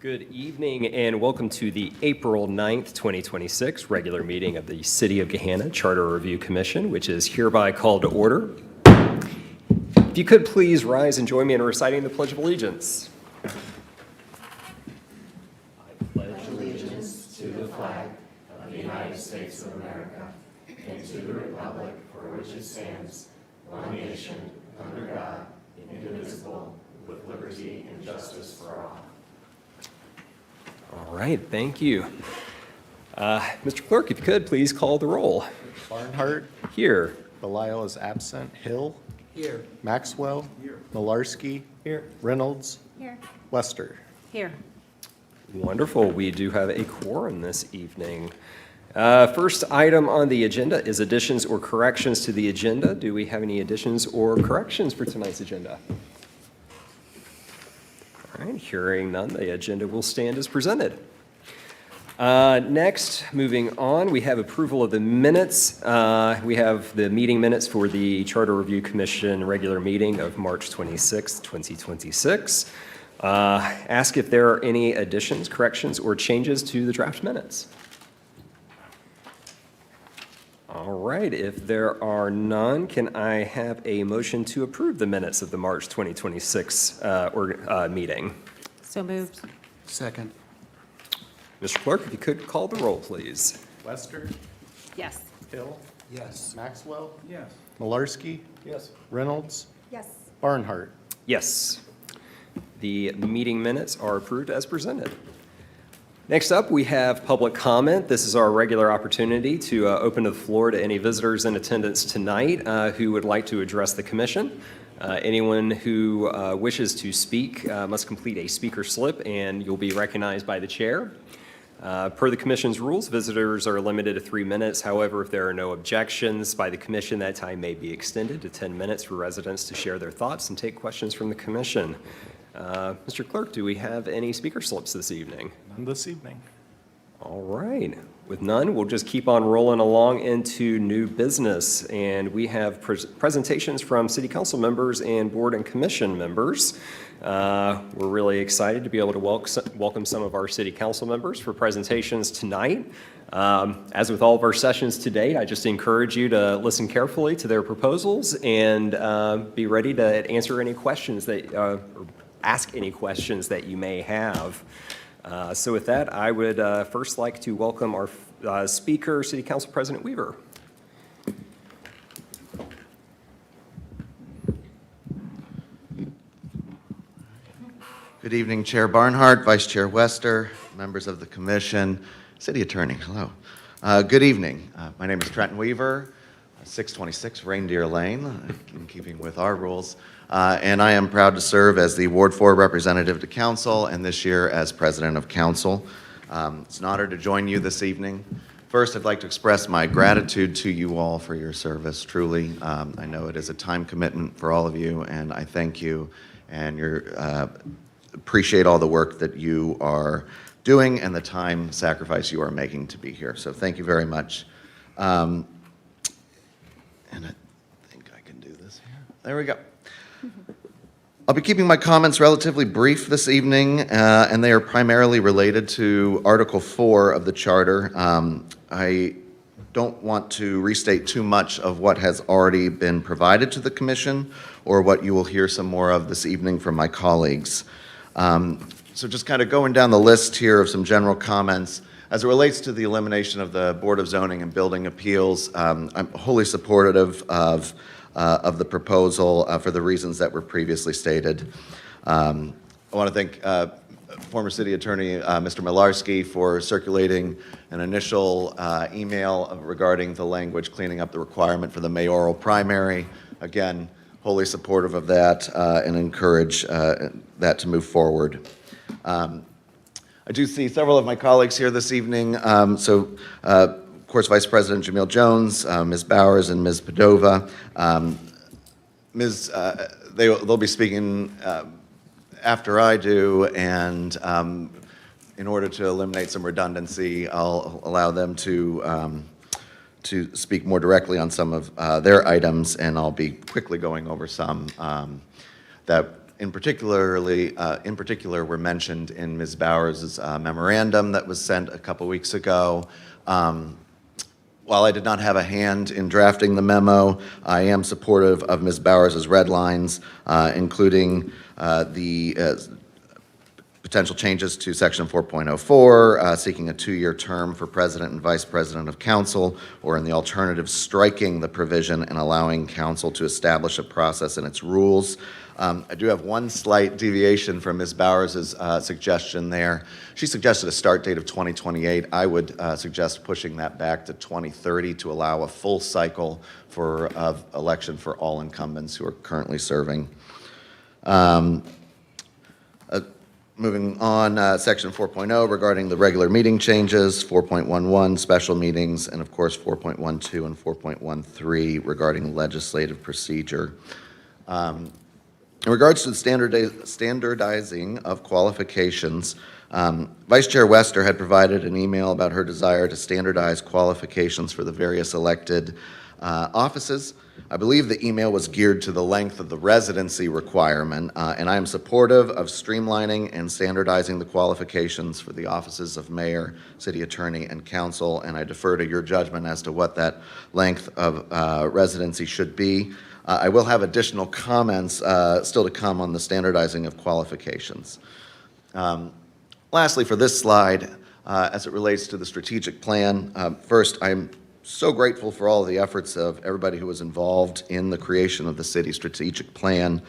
Good evening and welcome to the April 9th, 2026 regular meeting of the City of Gahanna Charter Review Commission, which is hereby called to order. If you could please rise and join me in reciting the Pledge of Allegiance. I pledge allegiance to the flag of the United States of America and to the republic for which it stands, one nation, under God, indivisible, with liberty and justice for all. All right, thank you. Mr. Clerk, if you could, please call the roll. Barnhart. Here. Belial is absent. Hill. Here. Maxwell. Here. Malarski. Here. Reynolds. Here. Wester. Here. Wonderful. We do have a quorum this evening. First item on the agenda is additions or corrections to the agenda. Do we have any additions or corrections for tonight's agenda? All right, hearing none, the agenda will stand as presented. Next, moving on, we have approval of the minutes. We have the meeting minutes for the Charter Review Commission regular meeting of March 26, 2026. Ask if there are any additions, corrections, or changes to the draft minutes. All right, if there are none, can I have a motion to approve the minutes of the March 2026 meeting? So moved. Second. Mr. Clerk, if you could call the roll, please. Wester. Yes. Hill. Yes. Maxwell. Yes. Malarski. Yes. Reynolds. Yes. Barnhart. Yes. The meeting minutes are approved as presented. Next up, we have public comment. This is our regular opportunity to open the floor to any visitors in attendance tonight who would like to address the commission. Anyone who wishes to speak must complete a speaker slip and you'll be recognized by the chair. Per the commission's rules, visitors are limited to 3 minutes. However, if there are no objections by the commission, that time may be extended to 10 minutes for residents to share their thoughts and take questions from the commission. Mr. Clerk, do we have any speaker slips this evening? None this evening. All right. With none, we'll just keep on rolling along into new business. And we have presentations from city council members and board and commission members. We're really excited to be able to welcome some of our city council members for presentations tonight. As with all of our sessions today, I just encourage you to listen carefully to their proposals and be ready to answer any questions that, or ask any questions that you may have. So with that, I would first like to welcome our speaker, City Council President Weaver. Good evening, Chair Barnhart, Vice Chair Wester, members of the commission, City Attorney, hello. Good evening. My name is Trenton Weaver, 626 Reindeer Lane, in keeping with our rules. And I am proud to serve as the Ward 4 representative to Council and this year as President of Council. It's an honor to join you this evening. First, I'd like to express my gratitude to you all for your service, truly. I know it is a time commitment for all of you, and I thank you and appreciate all the work that you are doing and the time sacrifice you are making to be here. So thank you very much. And I think I can do this here. There we go. I'll be keeping my comments relatively brief this evening, and they are primarily related to Article 4 of the Charter. I don't want to restate too much of what has already been provided to the Commission or what you will hear some more of this evening from my colleagues. So just kind of going down the list here of some general comments. As it relates to the elimination of the Board of Zoning and Building Appeals, I'm wholly supportive of the proposal for the reasons that were previously stated. I want to thank former City Attorney Mr. Malarski for circulating an initial email regarding the language cleaning up the requirement for the mayoral primary. Again, wholly supportive of that and encourage that to move forward. I do see several of my colleagues here this evening. Of course, Vice President Jamil Jones, Ms. Bowers, and Ms. Padova. They'll be speaking after I do, and in order to eliminate some redundancy, I'll allow them to speak more directly on some of their items, and I'll be quickly going over some that in particular were mentioned in Ms. Bowers' memorandum that was sent a couple weeks ago. While I did not have a hand in drafting the memo, I am supportive of Ms. Bowers' red lines, including the potential changes to Section 4.04, seeking a 2-year term for President and Vice President of Council, or in the alternative, striking the provision and allowing Council to establish a process in its rules. I do have one slight deviation from Ms. Bowers' suggestion there. She suggested a start date of 2028. I would suggest pushing that back to 2030 to allow a full cycle of election for all incumbents who are currently serving. Moving on, Section 4.0 regarding the regular meeting changes, 4.11 special meetings, and of course 4.12 and 4.13 regarding legislative procedure. In regards to the standardizing of qualifications, Vice Chair Wester had provided an email about her desire to standardize qualifications for the various elected offices. I believe the email was geared to the length of the residency requirement, and I am supportive of streamlining and standardizing the qualifications for the offices of mayor, city attorney, and council, and I defer to your judgment as to what that length of residency should be. I will have additional comments still to come on the standardizing of qualifications. Lastly, for this slide, as it relates to the strategic plan, first, I'm so grateful for all of the efforts of everybody who was involved in the creation of the city strategic plan.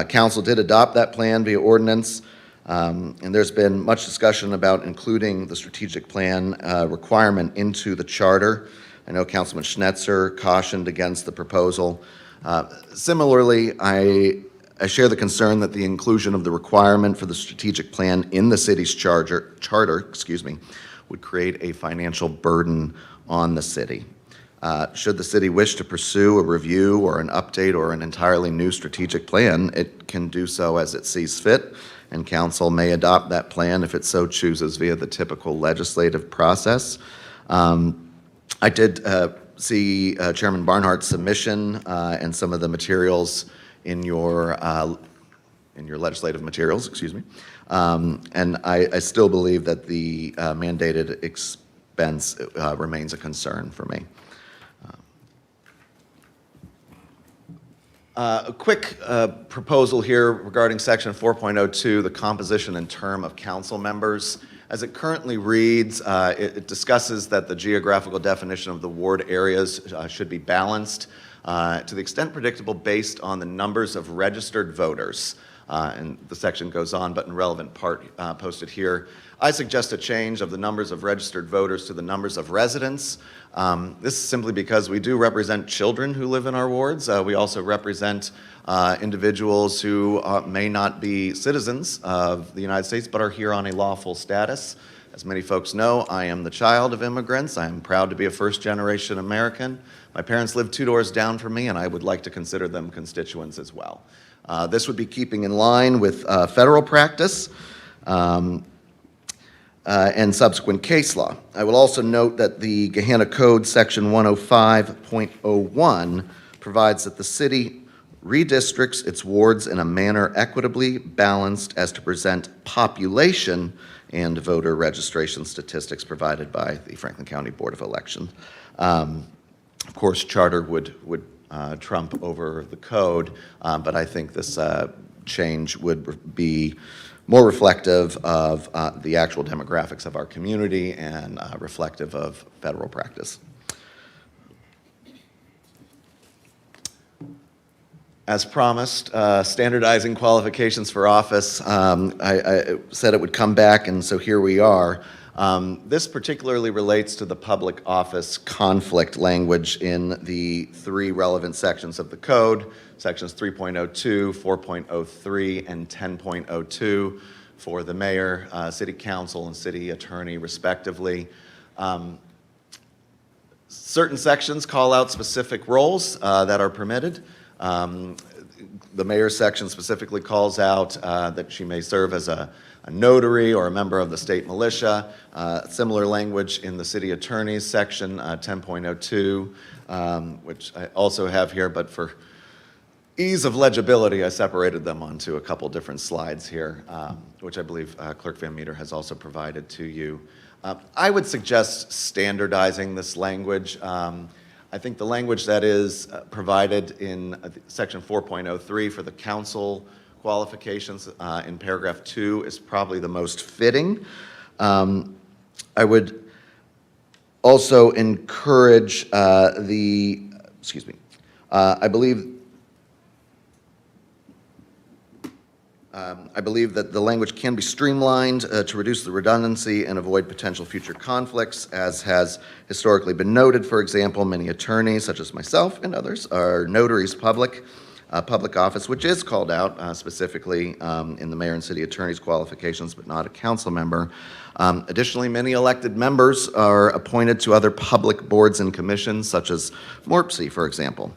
Council did adopt that plan via ordinance, and there's been much discussion about including the strategic plan requirement into the charter. I know Councilman Schnetzer cautioned against the proposal. Similarly, I share the concern that the inclusion of the requirement for the strategic plan in the city's charter, would create a financial burden on the city. Should the city wish to pursue a review or an update or an entirely new strategic plan, it can do so as it sees fit, and council may adopt that plan if it so chooses via the typical legislative process. I did see Chairman Barnhart's submission and some of the materials in your legislative materials, and I still believe that the mandated expense remains a concern for me. A quick proposal here regarding Section 4.02, the composition and term of council members. As it currently reads, it discusses that the geographical definition of the ward areas should be balanced to the extent predictable based on the numbers of registered voters. And the section goes on, but in relevant part posted here. I suggest a change of the numbers of registered voters to the numbers of residents. This is simply because we do represent children who live in our wards. We also represent individuals who may not be citizens of the United States, but are here on a lawful status. As many folks know, I am the child of immigrants. I am proud to be a first-generation American. My parents live 2 doors down from me, and I would like to consider them constituents as well. This would be keeping in line with federal practice and subsequent case law. I will also note that the Gahanna Code, Section 105.01, provides that the city redistricts its wards in a manner equitably balanced as to present population and voter registration statistics provided by the Franklin County Board of Elections. Of course, charter would trump over the code, but I think this change would be more reflective of the actual demographics of our community and reflective of federal practice. As promised, standardizing qualifications for office. I said it would come back, and so here we are. This particularly relates to the public office conflict language in the 3 relevant sections of the code, sections 3.02, 4.03, and 10.02 for the mayor, city council, and city attorney, respectively. Certain sections call out specific roles that are permitted. The mayor's section specifically calls out that she may serve as a notary or a member of the state militia. Similar language in the city attorney's section, 10.02, which I also have here, but for ease of legibility, I separated them onto a couple different slides here, which I believe Clerk Van Meter has also provided to you. I would suggest standardizing this language. I think the language that is provided in section 4.03 for the council qualifications in paragraph 2 is probably the most fitting. I would also encourage I believe that the language can be streamlined to reduce the redundancy and avoid potential future conflicts, as has historically been noted. For example, many attorneys, such as myself and others, are notaries public office, which is called out specifically in the mayor and city attorney's qualifications, but not a council member. Additionally, many elected members are appointed to other public boards and commissions, such as MORPC, for example.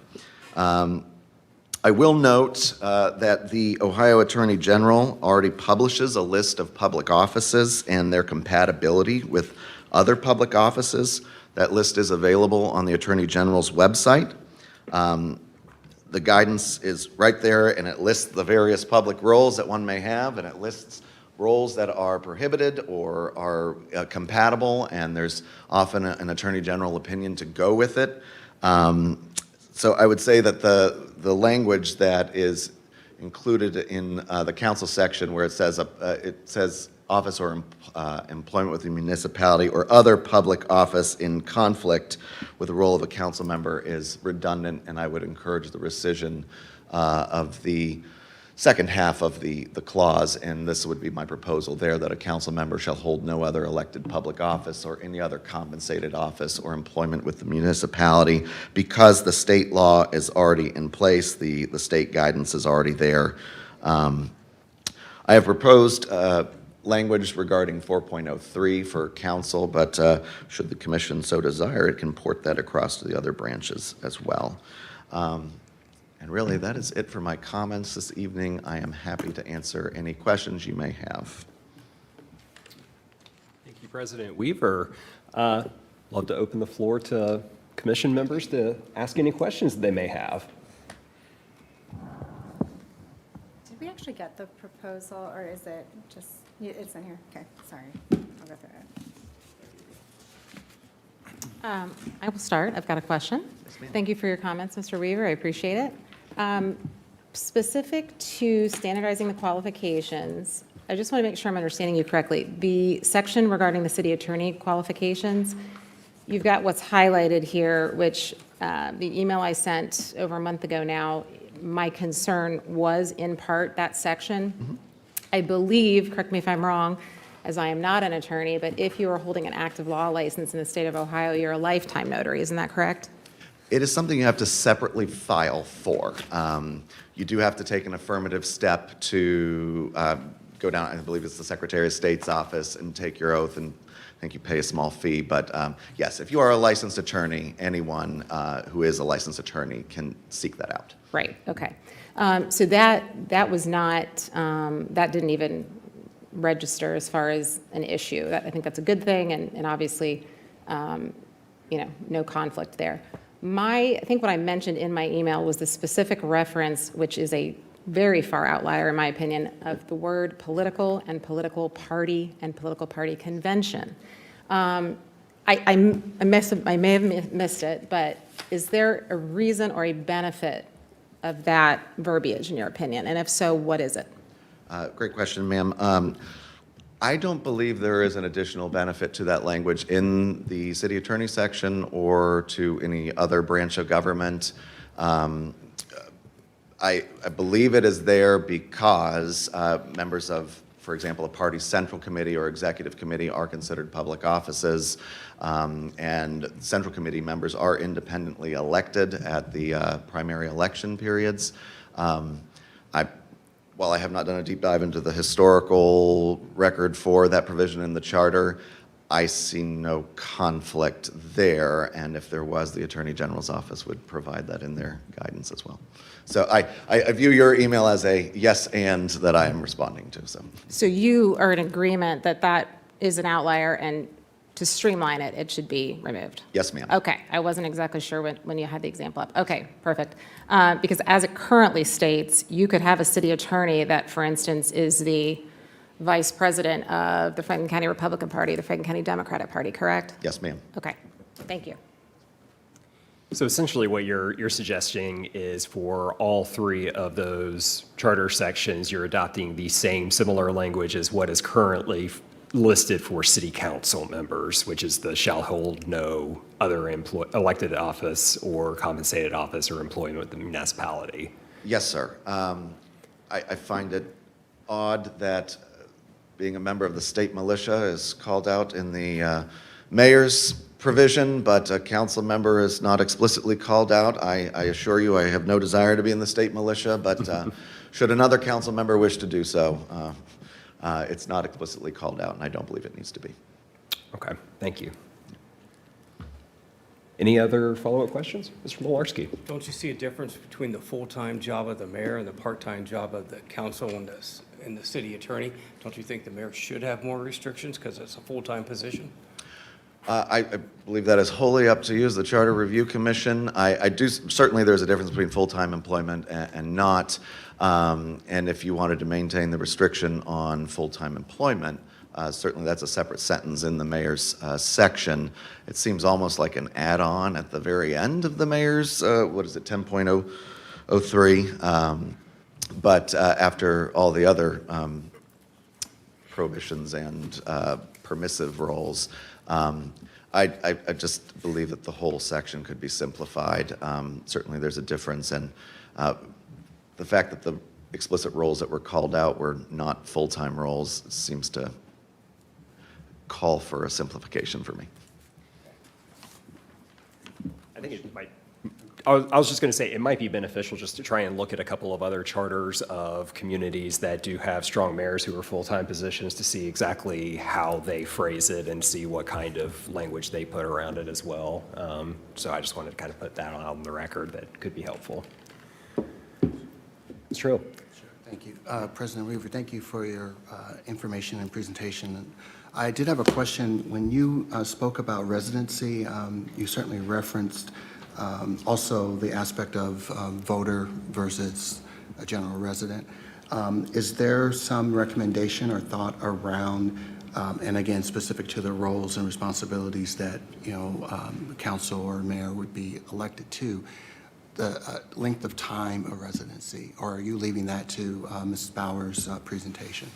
I will note that the Ohio Attorney General already publishes a list of public offices and their compatibility with other public offices. That list is available on the Attorney General's website. The guidance is right there, and it lists the various public roles that one may have, and it lists roles that are prohibited or are compatible, and there's often an Attorney General opinion to go with it. So I would say that the language that is included in the council section, where it says office or employment with the municipality or other public office in conflict with the role of a council member, is redundant, and I would encourage the rescission of the second half of the clause, and this would be my proposal there, that a council member shall hold no other elected public office or any other compensated office or employment with the municipality, because the state law is already in place, the state guidance is already there. I have proposed language regarding 4.03 for council, but should the commission so desire, it can port that across to the other branches as well. And really, that is it for my comments this evening. I am happy to answer any questions you may have. Thank you, President Weaver. Love to open the floor to commission members to ask any questions that they may have. Did we actually get the proposal, or is it just, it's in here? Okay, sorry. I'll go through it. I will start. I've got a question. Thank you for your comments, Mr. Weaver. I appreciate it. Specific to standardizing the qualifications, I just want to make sure I'm understanding you correctly. The section regarding the city attorney qualifications, you've got what's highlighted here, which the email I sent over a month ago now, my concern was in part that section. Mm-hmm. I believe, correct me if I'm wrong, as I am not an attorney, but if you are holding an active law license in the state of Ohio, you're a lifetime notary, isn't that correct? It is something you have to separately file for. You do have to take an affirmative step to go down, I believe it's the Secretary of State's office, and take your oath, and I think you pay a small fee. But yes, if you are a licensed attorney, anyone who is a licensed attorney can seek that out. Right, okay. So that was not, that didn't even register as far as an issue. I think that's a good thing, and obviously, no conflict there. I think what I mentioned in my email was the specific reference, which is a very far outlier in my opinion, of the word political and political party and political party convention. I may have missed it, but is there a reason or a benefit of that verbiage in your opinion? And if so, what is it? Great question, ma'am. I don't believe there is an additional benefit to that language in the city attorney section or to any other branch of government. I believe it is there because members of, for example, a party's central committee or executive committee are considered public offices, and central committee members are independently elected at the primary election periods. While I have not done a deep dive into the historical record for that provision in the charter, I see no conflict there, and if there was, the Attorney General's office would provide that in their guidance as well. So I view your email as a yes and that I am responding to. So you are in agreement that that is an outlier, and to streamline it, it should be removed. Yes, ma'am. Okay, I wasn't exactly sure when you had the example up. Okay, perfect. Because as it currently states, you could have a city attorney that, for instance, is the vice president of the Franklin County Republican Party, the Franklin County Democratic Party, correct? Yes, ma'am. Okay, thank you. So essentially what you're suggesting is for all three of those charter sections, you're adopting the same similar language as what is currently listed for city council members, which is the shall hold no other elected office or compensated office or employment with the municipality. Yes, sir. I find it odd that being a member of the state militia is called out in the mayor's provision, but a council member is not explicitly called out. I assure you, I have no desire to be in the state militia, but should another council member wish to do so, it's not explicitly called out, and I don't believe it needs to be. Okay, thank you. Any other follow-up questions? Mr. Malarski? Don't you see a difference between the full-time job of the mayor and the part-time job of the council and the city attorney? Don't you think the mayor should have more restrictions because it's a full-time position? I believe that is wholly up to you as the Charter Review Commission. I do, certainly there's a difference between full-time employment and not. And if you wanted to maintain the restriction on full-time employment, certainly that's a separate sentence in the mayor's section. It seems almost like an add-on at the very end of the mayor's, 10.003. But after all the other prohibitions and permissive roles, I just believe that the whole section could be simplified. Certainly there's a difference, and the fact that the explicit roles that were called out were not full-time roles seems to call for a simplification for me. I think it might, I was just going to say, it might be beneficial just to try and look at a couple of other charters of communities that do have strong mayors who are full-time positions to see exactly how they phrase it and see what kind of language they put around it as well. So I just wanted to kind of put that on the record. That could be helpful. Mr. Hill. Thank you. President Weaver, thank you for your information and presentation. I did have a question. When you spoke about residency, you certainly referenced also the aspect of voter versus a general resident. Is there some recommendation or thought around, and again, specific to the roles and responsibilities that, council or mayor would be elected to, the length of time of residency, or are you leaving that to Mrs. Bauer's presentation?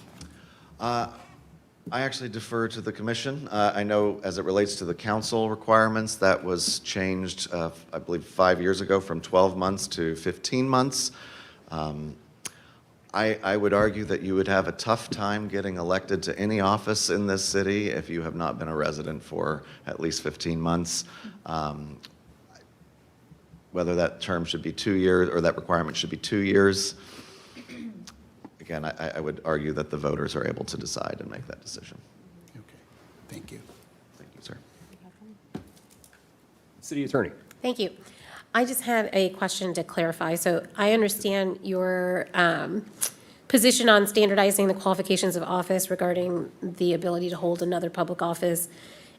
I actually defer to the commission. I know as it relates to the council requirements, that was changed, I believe, 5 years ago from 12 months to 15 months. I would argue that you would have a tough time getting elected to any office in this city if you have not been a resident for at least 15 months. Whether that term should be 2 years or that requirement should be 2 years. Again, I would argue that the voters are able to decide and make that decision. Okay, thank you. Thank you, sir. City Attorney. Thank you. I just had a question to clarify. So I understand your position on standardizing the qualifications of office regarding the ability to hold another public office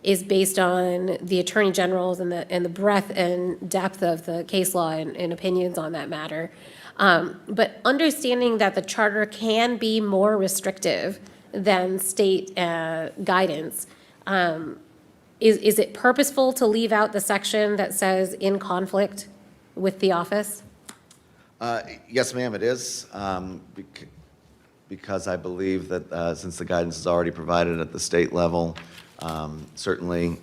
is based on the Attorney General's and the breadth and depth of the case law and opinions on that matter. But understanding that the charter can be more restrictive than state guidance, is it purposeful to leave out the section that says in conflict with the office? Yes, ma'am, it is. Because I believe that since the guidance is already provided at the state level, certainly,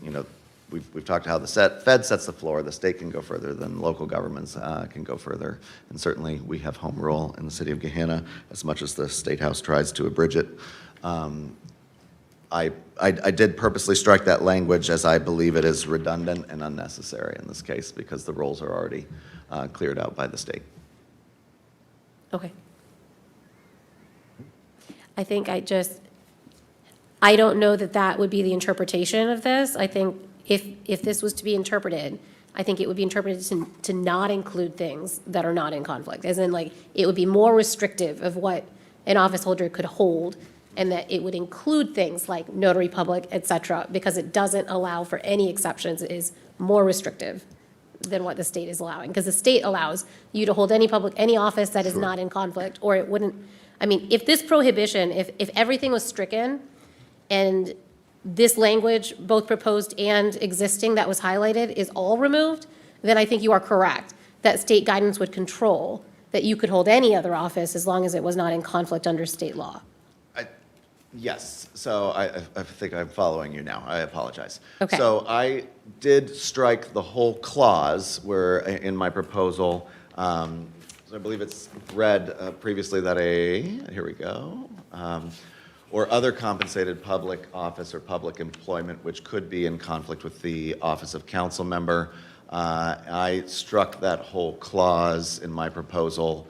we've talked how the Fed sets the floor. The state can go further than local governments can go further. And certainly, we have home rule in the city of Gahanna as much as the State House tries to abridge it. I did purposely strike that language as I believe it is redundant and unnecessary in this case because the roles are already cleared out by the state. Okay. I think I don't know that would be the interpretation of this. I think if this was to be interpreted, I think it would be interpreted to not include things that are not in conflict, as in like it would be more restrictive of what an office holder could hold and that it would include things like notary public, et cetera, because it doesn't allow for any exceptions, it is more restrictive than what the state is allowing. Because the state allows you to hold any office that is not in conflict, or it wouldn't, I mean, if this prohibition, if everything was stricken and this language, both proposed and existing that was highlighted, is all removed, then I think you are correct, that state guidance would control that you could hold any other office as long as it was not in conflict under state law. Yes, so I think I'm following you now. I apologize. Okay. So I did strike the whole clause where, in my proposal, so I believe it's read previously that here we go, or other compensated public office or public employment which could be in conflict with the office of council member. I struck that whole clause in my proposal,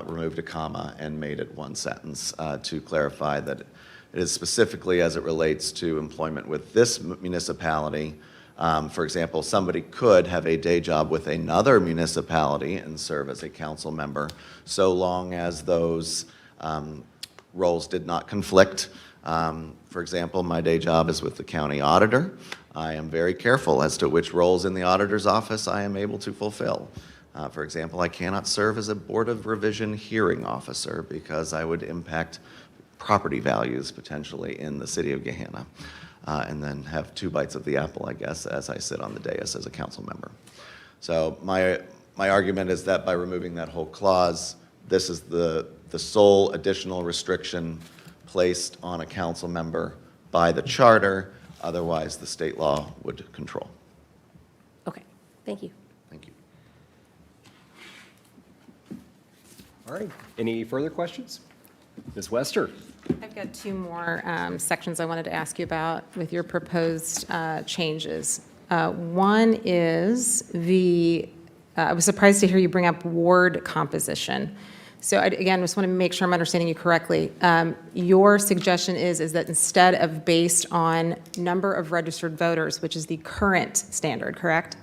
removed a comma, and made it one sentence to clarify that it is specifically as it relates to employment with this municipality. For example, somebody could have a day job with another municipality and serve as a council member, so long as those roles did not conflict. For example, my day job is with the county auditor. I am very careful as to which roles in the auditor's office I am able to fulfill. For example, I cannot serve as a Board of Revision hearing officer because I would impact property values potentially in the city of Gahanna, and then have two bites of the apple, I guess, as I sit on the dais as a council member. So my argument is that by removing that whole clause, this is the sole additional restriction placed on a council member by the charter. Otherwise, the state law would control. Okay, thank you. Thank you. All right, any further questions? Ms. Wester? I've got two more sections I wanted to ask you about with your proposed changes. One is I was surprised to hear you bring up ward composition. So again, just want to make sure I'm understanding you correctly. Your suggestion is that instead of based on number of registered voters, which is the current standard, correct?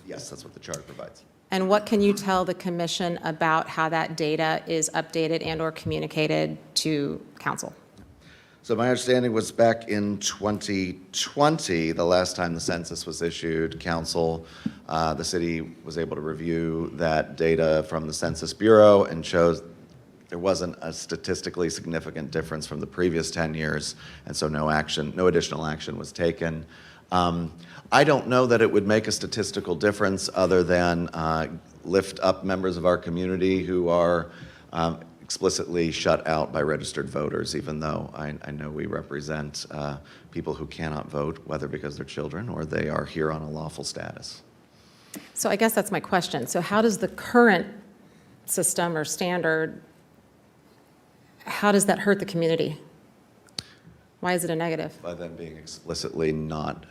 Yes, that's what the charter provides. And what can you tell the commission about how that data is updated and/or communicated to council? So my understanding was back in 2020, the last time the census was issued, council, the city was able to review that data from the Census Bureau and shows there wasn't a statistically significant difference from the previous 10 years, and so no additional action was taken. I don't know that it would make a statistical difference other than lift up members of our community who are explicitly shut out by registered voters, even though I know we represent people who cannot vote, whether because they're children or they are here on a lawful status. So I guess that's my question. So how does the current system or standard, how does that hurt the community? Why is it a negative? By them being explicitly not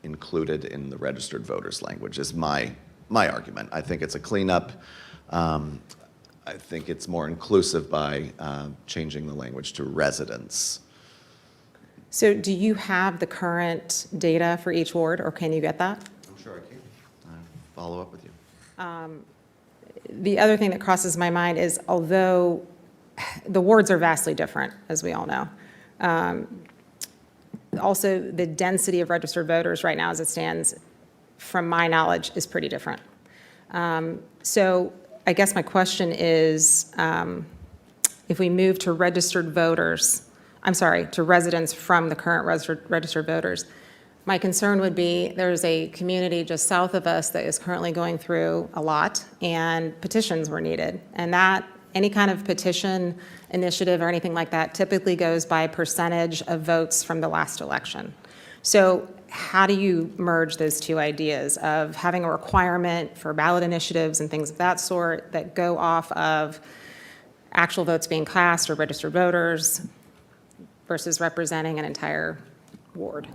included in the registered voters language is my argument. I think it's a cleanup. I think it's more inclusive by changing the language to residents. So do you have the current data for each ward, or can you get that? I'm sure I can. I'll follow up with you. The other thing that crosses my mind is, although the wards are vastly different, as we all know, also the density of registered voters right now as it stands, from my knowledge, is pretty different. So I guess my question is, if we move to registered voters, to residents from the current registered voters, my concern would be there's a community just south of us that is currently going through a lot, and petitions were needed. And that, any kind of petition initiative or anything like that typically goes by percentage of votes from the last election. So how do you merge those two ideas of having a requirement for ballot initiatives and things of that sort that go off of actual votes being cast or registered voters versus representing an entire ward?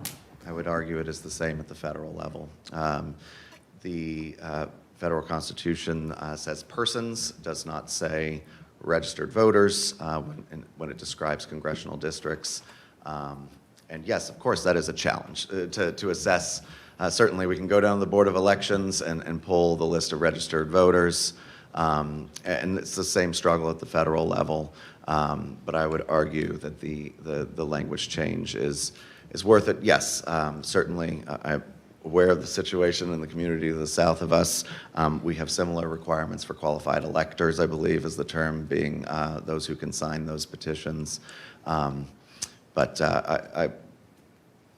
I would argue it is the same at the federal level. The federal Constitution says persons, does not say registered voters when it describes congressional districts. And yes, of course, that is a challenge to assess. Certainly, we can go down to the Board of Elections and pull the list of registered voters. And it's the same struggle at the federal level, but I would argue that the language change is worth it. Yes, certainly, I'm aware of the situation in the community to the south of us. We have similar requirements for qualified electors, I believe is the term, being those who can sign those petitions. But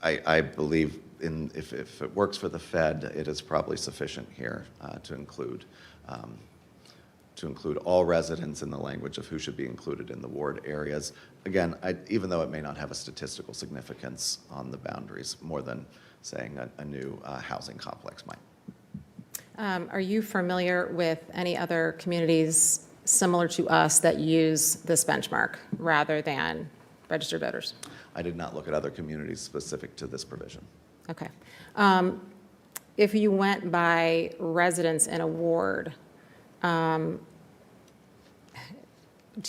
I believe if it works for the Fed, it is probably sufficient here to include all residents in the language of who should be included in the ward areas. Again, even though it may not have a statistical significance on the boundaries, more than saying a new housing complex might. Are you familiar with any other communities similar to us that use this benchmark rather than registered voters? I did not look at other communities specific to this provision. Okay. If you went by residents in a ward, do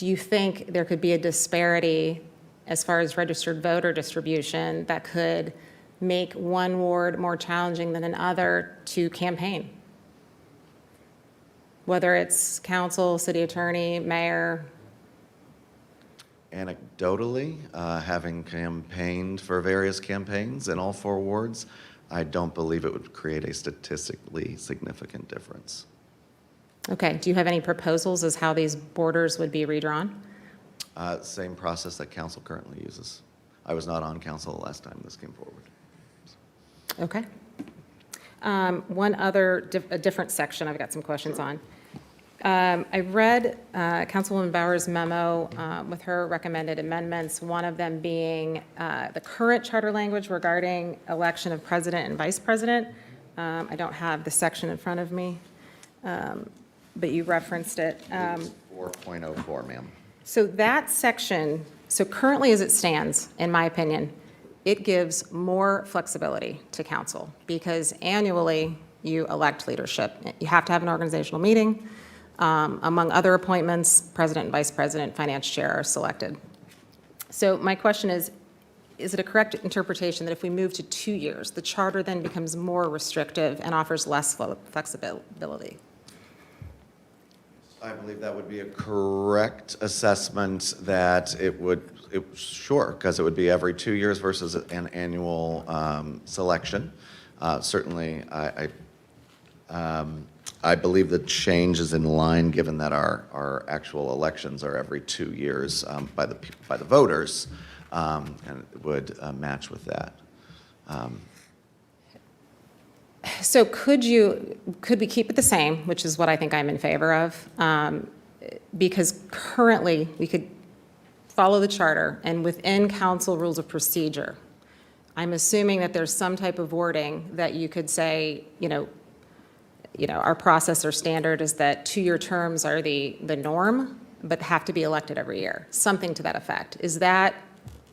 you think there could be a disparity as far as registered voter distribution that could make one ward more challenging than another to campaign? Whether it's council, city attorney, mayor? Anecdotally, having campaigned for various campaigns in all 4 wards, I don't believe it would create a statistically significant difference. Okay. Do you have any proposals as how these borders would be redrawn? Same process that council currently uses. I was not on council the last time this came forward. Okay. One other, a different section I've got some questions on. I read Councilwoman Bauer's memo with her recommended amendments, one of them being the current charter language regarding election of president and vice president. I don't have the section in front of me, but you referenced it. 4.04, ma'am. So that section, so currently as it stands, in my opinion, it gives more flexibility to council because annually you elect leadership. You have to have an organizational meeting. Among other appointments, president and vice president, finance chair are selected. So my question is it a correct interpretation that if we move to 2 years, the charter then becomes more restrictive and offers less flexibility? I believe that would be a correct assessment that sure, because it would be every 2 years versus an annual selection. Certainly, I believe the change is in line, given that our actual elections are every 2 years by the voters, and it would match with that. So could we keep it the same, which is what I think I'm in favor of? Because currently, we could follow the charter, and within council rules of procedure, I'm assuming that there's some type of wording that you could say, our process or standard is that 2-year terms are the norm, but have to be elected every year, something to that effect.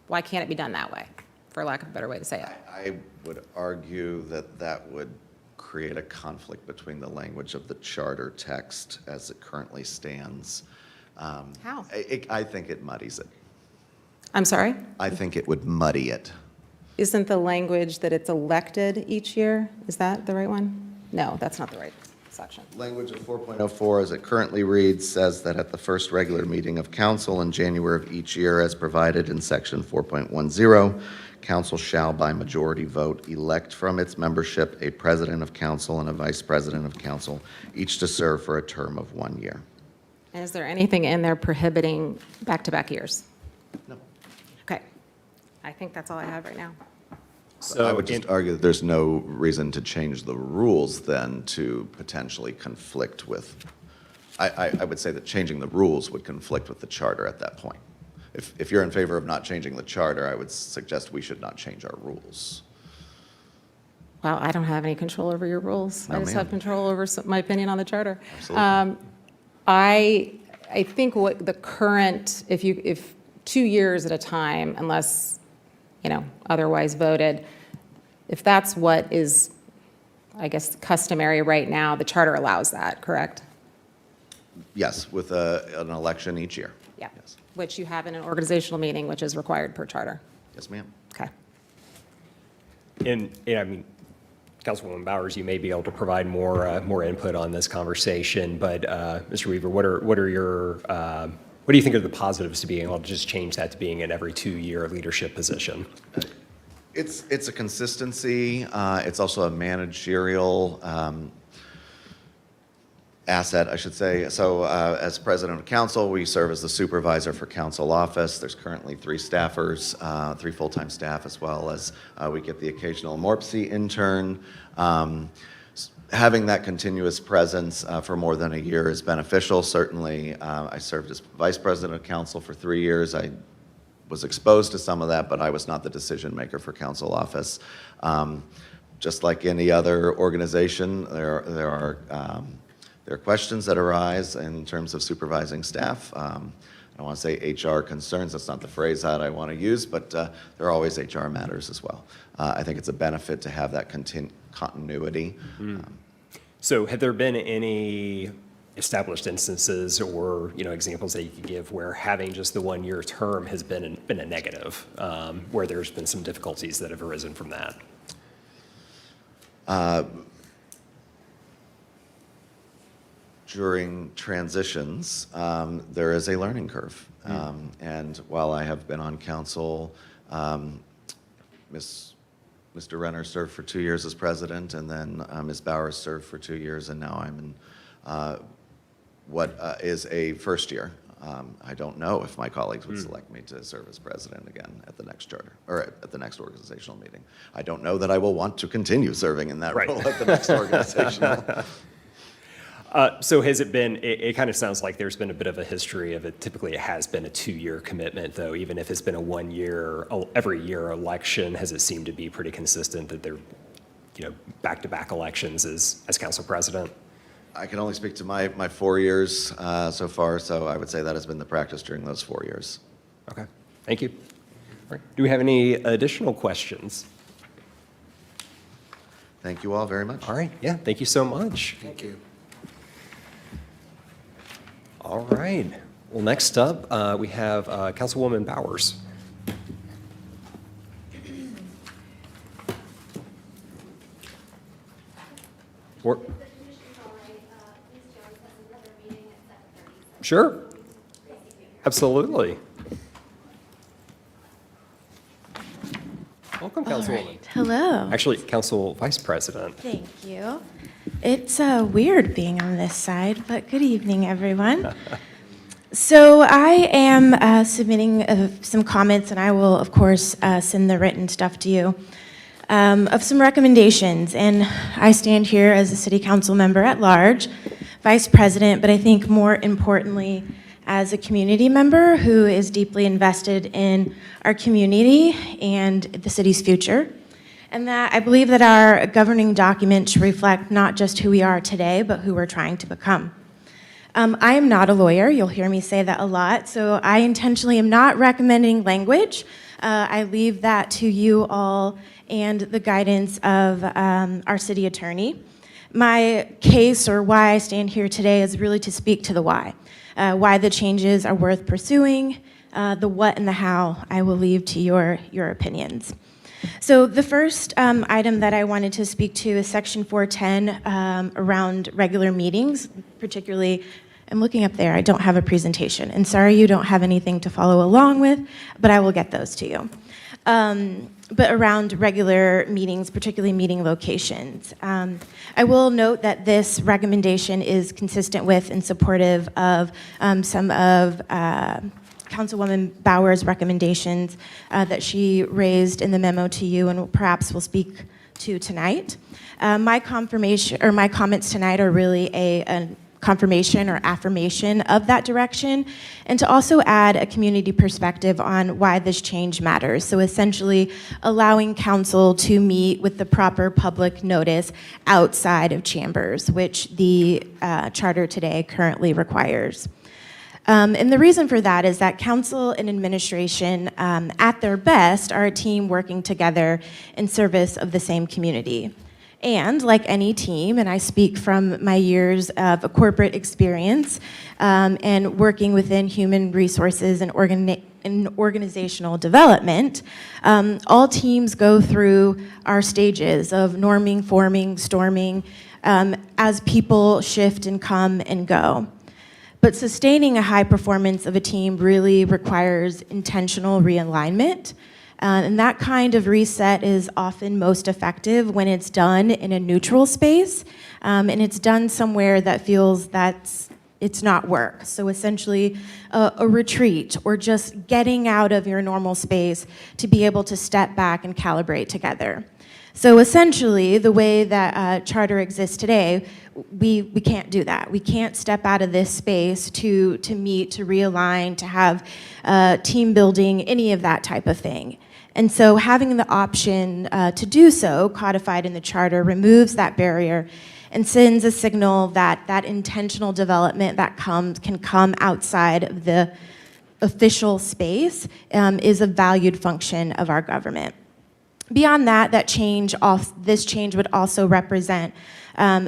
Why can't it be done that way, for lack of a better way to say it? I would argue that would create a conflict between the language of the charter text as it currently stands. How? I think it muddies it. I'm sorry? I think it would muddy it. Isn't the language that it's elected each year, is that the right one? No, that's not the right section. Language of 4.04, as it currently reads, says that at the first regular meeting of council in January of each year, as provided in section 4.10, council shall by majority vote elect from its membership a president of council and a vice president of council, each to serve for a term of 1 year. And is there anything in there prohibiting back-to-back years? No. Okay. I think that's all I have right now. So I would just argue that there's no reason to change the rules then to potentially conflict with, I would say that changing the rules would conflict with the charter at that point. If you're in favor of not changing the charter, I would suggest we should not change our rules. Well, I don't have any control over your rules. I just have control over my opinion on the charter. Absolutely. I think what the current, if 2 years at a time, unless, otherwise voted, if that's what is, I guess, customary right now, the charter allows that, correct? Yes, with an election each year. Yeah. Yes. Which you have in an organizational meeting, which is required per charter. Yes, ma'am. Okay. And, I mean, Councilwoman Bowers, you may be able to provide more input on this conversation, but Mr. Weaver, what are your what do you think are the positives to being able to just change that to being an every 2-year leadership position? It's a consistency. It's also a managerial asset, I should say. So as president of council, we serve as the supervisor for council office. There's currently 3 staffers, 3 full-time staff, as well as we get the occasional MORPC intern. Having that continuous presence for more than a year is beneficial. Certainly, I served as vice president of council for 3 years. I was exposed to some of that, but I was not the decision maker for council office. Just like any other organization, there are questions that arise in terms of supervising staff. I don't want to say HR concerns, that's not the phrase that I want to use, but there are always HR matters as well. I think it's a benefit to have that continuity. So have there been any established instances or examples that you could give where having just the 1-year term has been a negative, where there's been some difficulties that have arisen from that? During transitions, there is a learning curve. And while I have been on council, Mr. Renner served for 2 years as president, and then Ms. Bowers served for 2 years, and now I'm in what is a first year. I don't know if my colleagues would select me to serve as president again at the next charter, or at the next organizational meeting. I don't know that I will want to continue serving in that role at the next organizational. So has it been, it kind of sounds like there's been a bit of a history of it. Typically, it has been a 2-year commitment, though, even if it's been a 1-year, every year election, has it seemed to be pretty consistent that they're, back-to-back elections as council president? I can only speak to my 4 years so far, so I would say that has been the practice during those 4 years. Okay, thank you. All right. Do we have any additional questions? Thank you all very much. All right, yeah, thank you so much. Thank you. All right. Well, next up, we have Councilwoman Bowers. Or, sure. Absolutely. Welcome, Councilwoman. Hello. Actually, Council Vice President. Thank you. It's weird being on this side, but good evening, everyone. So I am submitting some comments, and I will, of course, send the written stuff to you, of some recommendations. And I stand here as a city council member at large, vice president, but I think more importantly, as a community member who is deeply invested in our community and the city's future. And that I believe that our governing document should reflect not just who we are today, but who we're trying to become. I am not a lawyer. You'll hear me say that a lot. So I intentionally am not recommending language. I leave that to you all and the guidance of our city attorney. My case, or why I stand here today, is really to speak to the why the changes are worth pursuing. The what and the how I will leave to your opinions. So the first item that I wanted to speak to is Section 410 around regular meetings, particularly, I'm looking up there, I don't have a presentation, and sorry you don't have anything to follow along with, but I will get those to you. But around regular meetings, particularly meeting locations. I will note that this recommendation is consistent with and supportive of some of Councilwoman Bowers' recommendations that she raised in the memo to you and perhaps will speak to tonight. My comments tonight are really a confirmation or affirmation of that direction, and to also add a community perspective on why this change matters. So essentially allowing council to meet with the proper public notice outside of chambers, which the charter today currently requires. And the reason for that is that council and administration, at their best, are a team working together in service of the same community. And like any team, and I speak from my years of a corporate experience and working within human resources and in organizational development, all teams go through our stages of norming, forming, storming, as people shift and come and go. But sustaining a high performance of a team really requires intentional realignment. And that kind of reset is often most effective when it's done in a neutral space, and it's done somewhere that feels that it's not work. So essentially a retreat, or just getting out of your normal space to be able to step back and calibrate together. So essentially, the way that charter exists today, we can't do that. We can't step out of this space to meet, to realign, to have team building, any of that type of thing. And so having the option to do so, codified in the charter, removes that barrier and sends a signal that that intentional development that can come outside of the official space is a valued function of our government. Beyond that, this change would also represent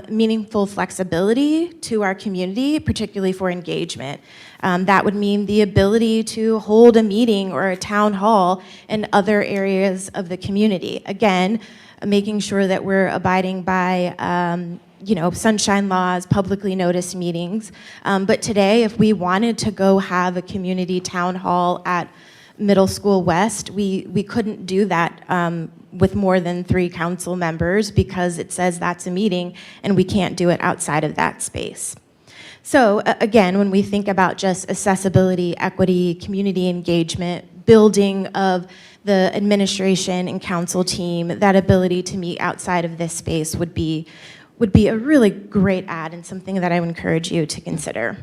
meaningful flexibility to our community, particularly for engagement. That would mean the ability to hold a meeting or a town hall in other areas of the community. Again, making sure that we're abiding by sunshine laws, publicly noticed meetings. But today, if we wanted to go have a community town hall at Middle School West, we couldn't do that with more than 3 council members, because it says that's a meeting and we can't do it outside of that space. So again, when we think about just accessibility, equity, community engagement, building of the administration and council team, that ability to meet outside of this space would be a really great add, and something that I would encourage you to consider.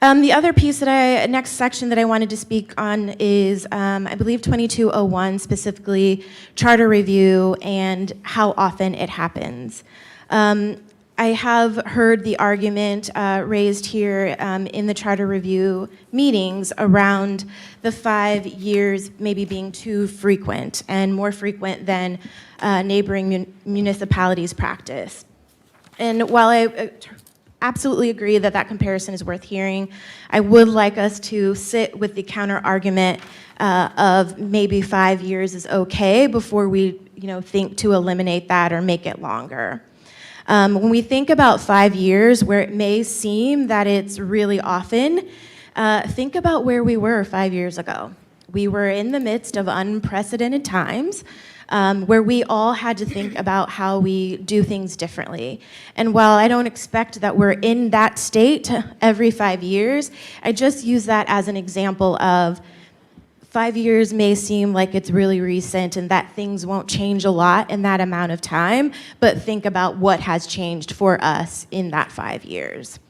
The other piece next section that I wanted to speak on is, I believe 2201, specifically charter review and how often it happens. I have heard the argument raised here in the charter review meetings around the 5 years maybe being too frequent and more frequent than neighboring municipalities practice. And while I absolutely agree that that comparison is worth hearing, I would like us to sit with the counter argument of maybe 5 years is okay before we think to eliminate that or make it longer. When we think about 5 years, where it may seem that it's really often, think about where we were 5 years ago. We were in the midst of unprecedented times, where we all had to think about how we do things differently. And while I don't expect that we're in that state every 5 years, I just use that as an example of 5 years may seem like it's really recent and that things won't change a lot in that amount of time, but think about what has changed for us in that 5 years.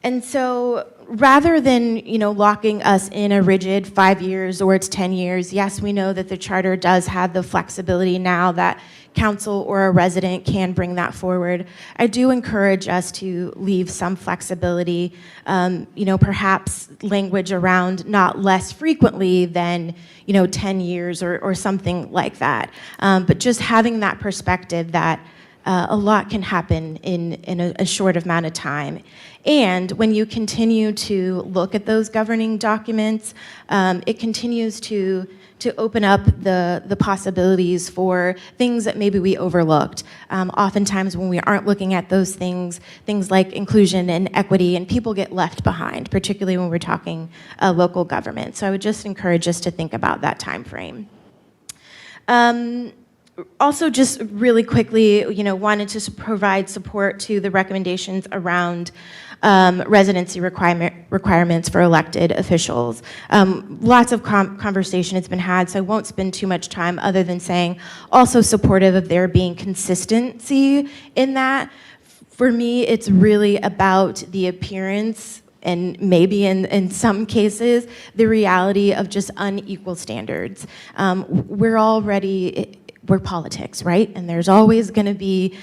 And so rather than, locking us in a rigid 5 years or it's 10 years, yes, we know that the charter does have the flexibility now that council or a resident can bring that forward. I do encourage us to leave some flexibility, perhaps language around not less frequently than, 10 years or something like that. But just having that perspective that a lot can happen in a short amount of time. And when you continue to look at those governing documents, it continues to open up the possibilities for things that maybe we overlooked. Oftentimes when we aren't looking at those things like inclusion and equity, and people get left behind, particularly when we're talking local government. So I would just encourage us to think about that time frame. Also, just really quickly, wanted to provide support to the recommendations around residency requirements for elected officials. Lots of conversation has been had, so I won't spend too much time other than saying also supportive of there being consistency in that. For me, it's really about the appearance and maybe in some cases, the reality of just unequal standards. We're politics, right? And there's always going to be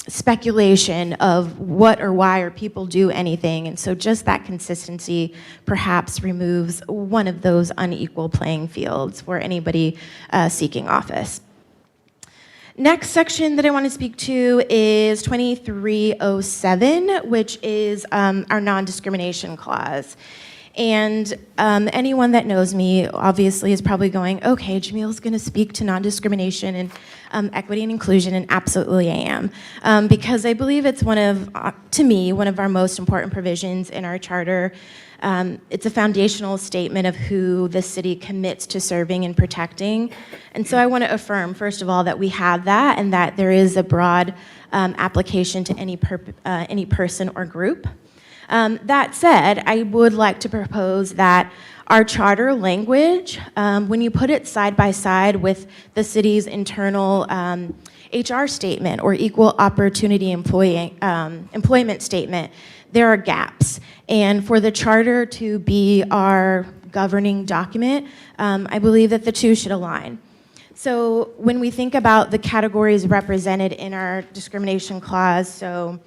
speculation of what or why or people do anything. And so just that consistency perhaps removes one of those unequal playing fields for anybody seeking office. Next section that I want to speak to is 2307, which is our non-discrimination clause. And anyone that knows me obviously is probably going, okay, Jamil's going to speak to non-discrimination and equity and inclusion, and absolutely I am. Because I believe it's to me, one of our most important provisions in our charter. It's a foundational statement of who the city commits to serving and protecting. And so I want to affirm, first of all, that we have that and that there is a broad application to any person or group. That said, I would like to propose that our charter language, when you put it side by side with the city's internal HR statement or equal opportunity employment statement, there are gaps. And for the charter to be our governing document, I believe that the two should align. So when we think about the categories represented in our discrimination clause, so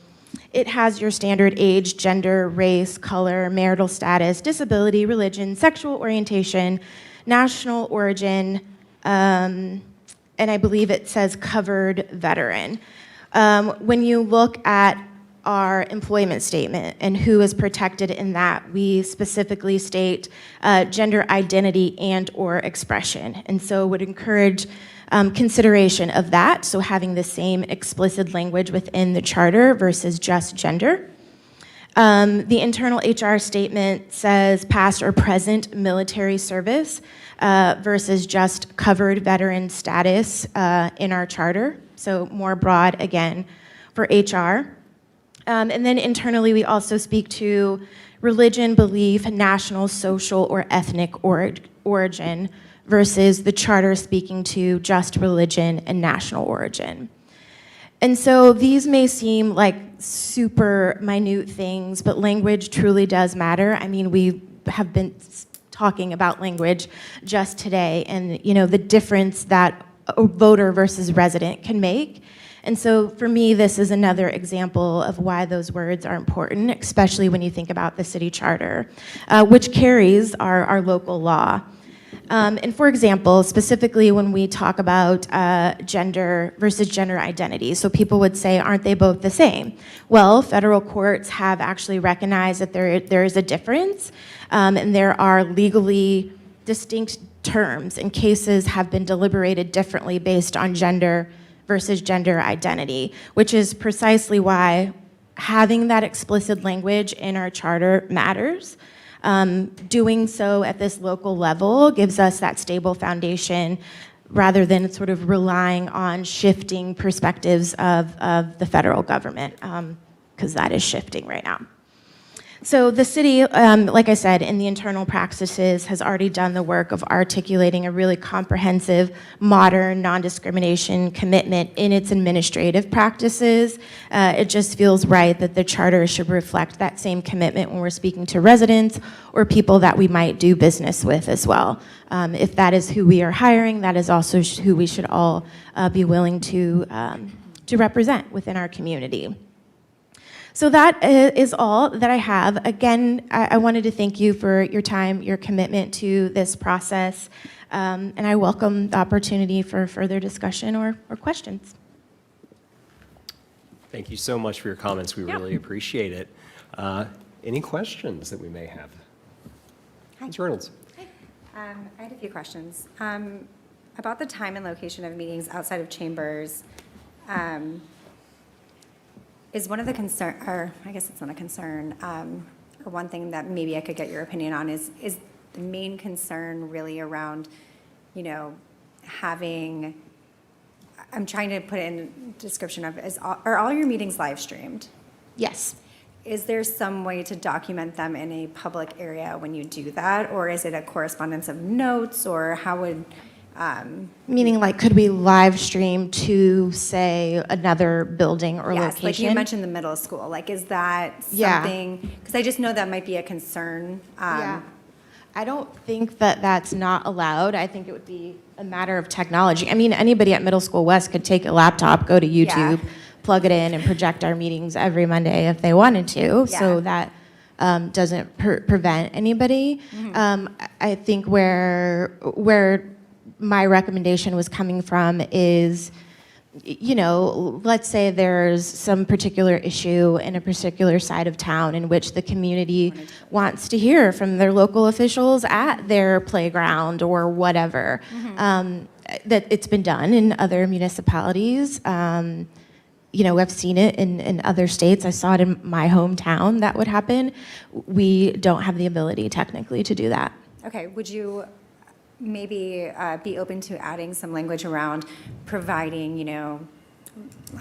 it has your standard age, gender, race, color, marital status, disability, religion, sexual orientation, national origin, and I believe it says covered veteran. When you look at our employment statement and who is protected in that, we specifically state gender identity and or expression. And so would encourage consideration of that, so having the same explicit language within the charter versus just gender. The internal HR statement says past or present military service versus just covered veteran status in our charter, so more broad again for HR. And then internally, we also speak to religion, belief, national, social, or ethnic origin versus the charter speaking to just religion and national origin. And so these may seem like super minute things, but language truly does matter. I mean, we have been talking about language just today and, you know, the difference that a voter versus resident can make. And so for me, this is another example of why those words are important, especially when you think about the city charter, which carries our local law. And for example, specifically when we talk about gender versus gender identity, so people would say, aren't they both the same? Well, federal courts have actually recognized that there is a difference, and there are legally distinct terms, and cases have been deliberated differently based on gender versus gender identity, which is precisely why having that explicit language in our charter matters. Doing so at this local level gives us that stable foundation rather than sort of relying on shifting perspectives of the federal government, because that is shifting right now. So the city, like I said, in the internal practices has already done the work of articulating a really comprehensive, modern, non-discrimination commitment in its administrative practices. It just feels right that the charter should reflect that same commitment when we're speaking to residents or people that we might do business with as well. If that is who we are hiring, that is also who we should all be willing to represent within our community. So that is all that I have. Again, I wanted to thank you for your time, your commitment to this process, and I welcome the opportunity for further discussion or questions. Thank you so much for your comments. We really appreciate it. Any questions that we may have? Ms. Reynolds. I had a few questions. About the time and location of meetings outside of chambers, is one of the concern, or I guess it's not a concern, or one thing that maybe I could get your opinion on is the main concern really around, you know, having, I'm trying to put in description of, are all your meetings live streamed? Yes. Is there some way to document them in a public area when you do that? Or is it a correspondence of notes, or how would? Meaning, like, could we live stream to, say, another building or Yes, location? like you mentioned the middle school. Like, is that something? Because I just know that might be a concern. Yeah. I don't think that that's not allowed. I think it would be a matter of technology. I mean, anybody at Middle School West could take a laptop, go to YouTube, plug it in, and project our meetings every Monday if they wanted to. So that doesn't prevent anybody. I think where my recommendation was coming from is you know, let's say there's some particular issue in a particular side of town in which the community wants to hear from their local officials at their playground or whatever. That it's been done in other municipalities. You know, I've seen it in other states. I saw it in my hometown that would happen. We don't have the ability technically to do that. Okay, would you maybe be open to adding some language around providing, you know,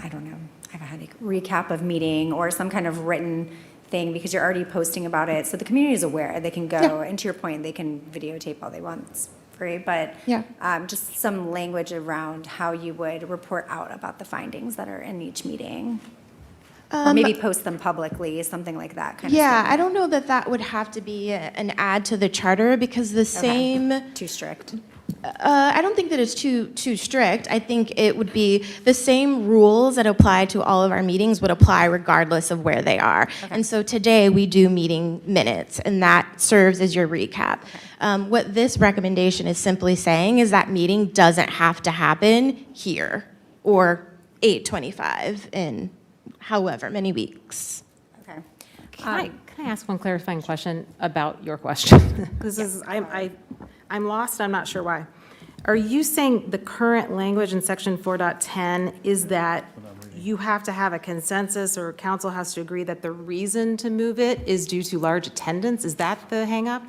I don't know, I had a recap of meeting or some kind of written thing because you're already posting about it, so the community is aware. They can go, and to your point, they can videotape all they want. It's free, but Yeah. just some language around how you would report out about the findings that are in each meeting. Or maybe post them publicly, something like that kind of Yeah, statement. I don't know that that would have to be an add to the charter because the same. Too strict. I don't think that it's too strict. I think it would be the same rules that apply to all of our meetings would apply regardless of where they are. And so today we do meeting minutes, and that serves as your recap. What this recommendation is simply saying is that meeting doesn't have to happen here or 8:25 in however many weeks. Okay. Can I ask one clarifying question about your question? This is, I'm lost, I'm not sure why. Are you saying the current language in section 4.10 is that you have to have a consensus or council has to agree that the reason to move it is due to large attendance? Is that the hangup?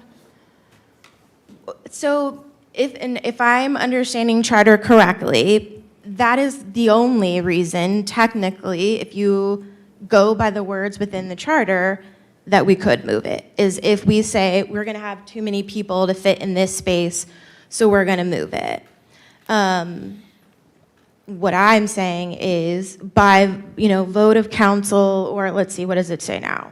So if I'm understanding charter correctly, that is the only reason, technically, if you go by the words within the charter, that we could move it, is if we say we're going to have too many people to fit in this space, so we're going to move it. What I'm saying is by, vote of council, or let's see, what does it say now?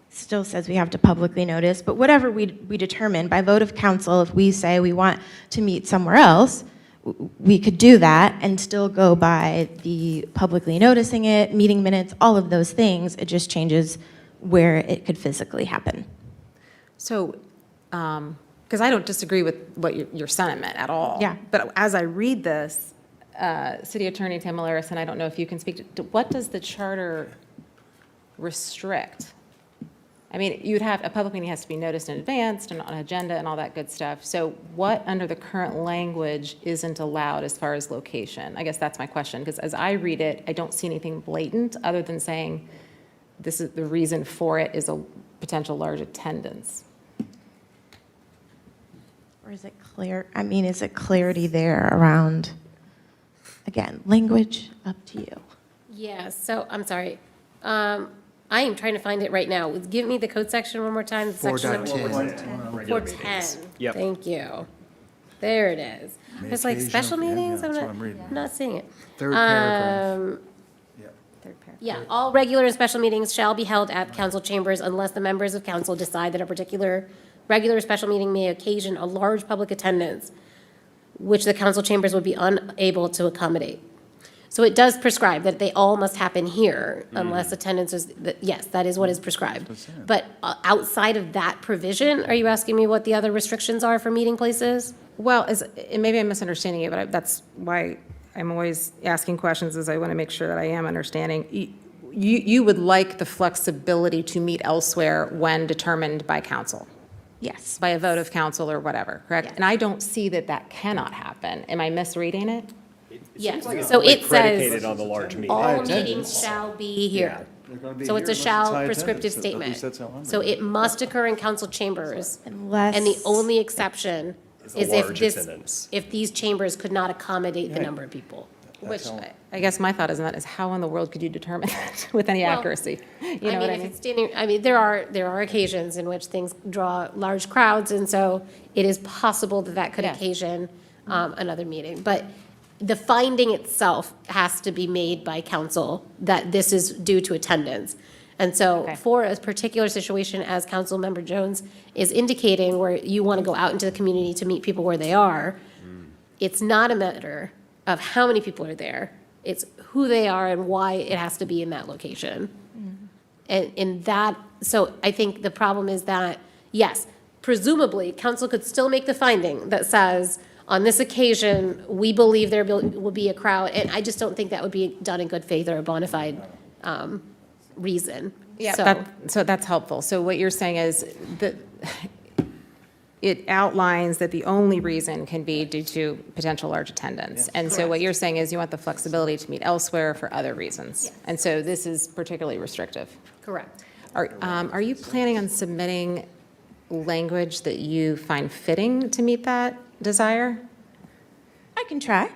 Still says we have to publicly notice, but whatever we determine, by vote of council, if we say we want to meet somewhere else, we could do that and still go by the publicly noticing it, meeting minutes, all of those things. It just changes where it could physically happen. So, because I don't disagree with what your sentiment at all. Yeah. But as I read this, City Attorney Tamalaris, and I don't know if you can speak to, what does the charter restrict? I mean, you'd have, a public meeting has to be noticed in advance and on an agenda and all that good stuff. So what under the current language isn't allowed as far as location? I guess that's my question, because as I read it, I don't see anything blatant other than saying this is the reason for it is a potential large attendance. Or is it clear? I mean, is it clarity there around, again, language, up to you? Yeah, so, I'm sorry. I am trying to find it right now. Give me the code section one more time. the section number. 4.10. 410. Yep. Thank you. There it is. It's like special meetings? that's what I'm I'm reading. not seeing it. Third paragraph. Third paragraph. Yeah, all regular and special meetings shall be held at council chambers unless the members of council decide that a particular regular or special meeting may occasion a large public attendance, which the council chambers would be unable to accommodate. So it does prescribe that they all must happen here unless attendance is, yes, that is what is prescribed. But outside of that provision, are you asking me what the other restrictions are for meeting places? Well, and maybe I'm misunderstanding it, but that's why I'm always asking questions, is I want to make sure that I am understanding. You would like the flexibility to meet elsewhere when determined by council, Yes. by a vote of council or whatever, correct? And I don't see that that cannot happen. Am I misreading it? Yes, so it Predicated says on the large meeting. all attendance. meetings shall be here. They're gonna be So it's here a unless shall high prescriptive attendance. At statement. least that's how I'm So reading it must occur in council chambers. Unless. And the only exception a is if large this, attendance. if these chambers could not accommodate the Right. number of people. Which I guess my thought is how in the world could you determine that with any Well, accuracy? You know what I If mean? it's standing, there are occasions in which things draw large crowds, and so it is possible that that could Yeah. occasion another meeting. But the finding itself has to be made by council that this is due to attendance. And so Okay. for a particular situation, as Councilmember Jones is indicating, where you want to go out into the community to meet people where they are, it's not a matter of how many people are there. It's who they are and why it has to be in that location. And that, so I think the problem is that, yes, presumably, council could still make the finding that says on this occasion, we believe there will be a crowd, and I just don't think that would be done in good faith or a bona fide reason. Yeah, So, so that's helpful. So what you're saying is that it outlines that the only reason can be due to potential large attendance. And so what you're saying is you want the flexibility to meet elsewhere for other reasons. Yes. And so this is particularly restrictive. correct. Are you planning on submitting language that you find fitting to meet that desire? I can try.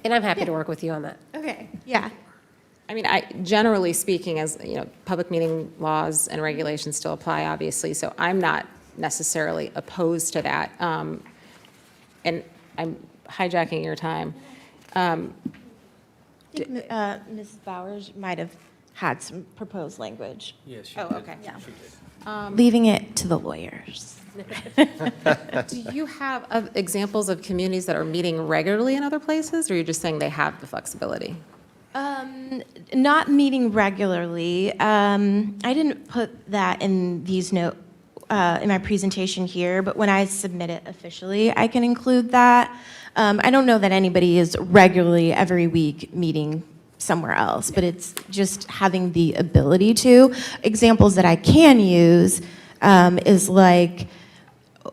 And I'm happy to work with you on that. Okay. Yeah. I mean, generally speaking, as, you know, public meeting laws and regulations still apply, obviously, so I'm not necessarily opposed to that. And I'm hijacking your time. I think Ms. Bowers might have had some proposed language. Yes, she Oh, did. okay. She did. Leaving it to the lawyers. Do you have examples of communities that are meeting regularly in other places, or you're just saying they have the flexibility? Not meeting regularly. I didn't put that in these in my presentation here, but when I submit it officially, I can include that. I don't know that anybody is regularly every week meeting somewhere else, but it's just having the ability to. Examples that I can use is like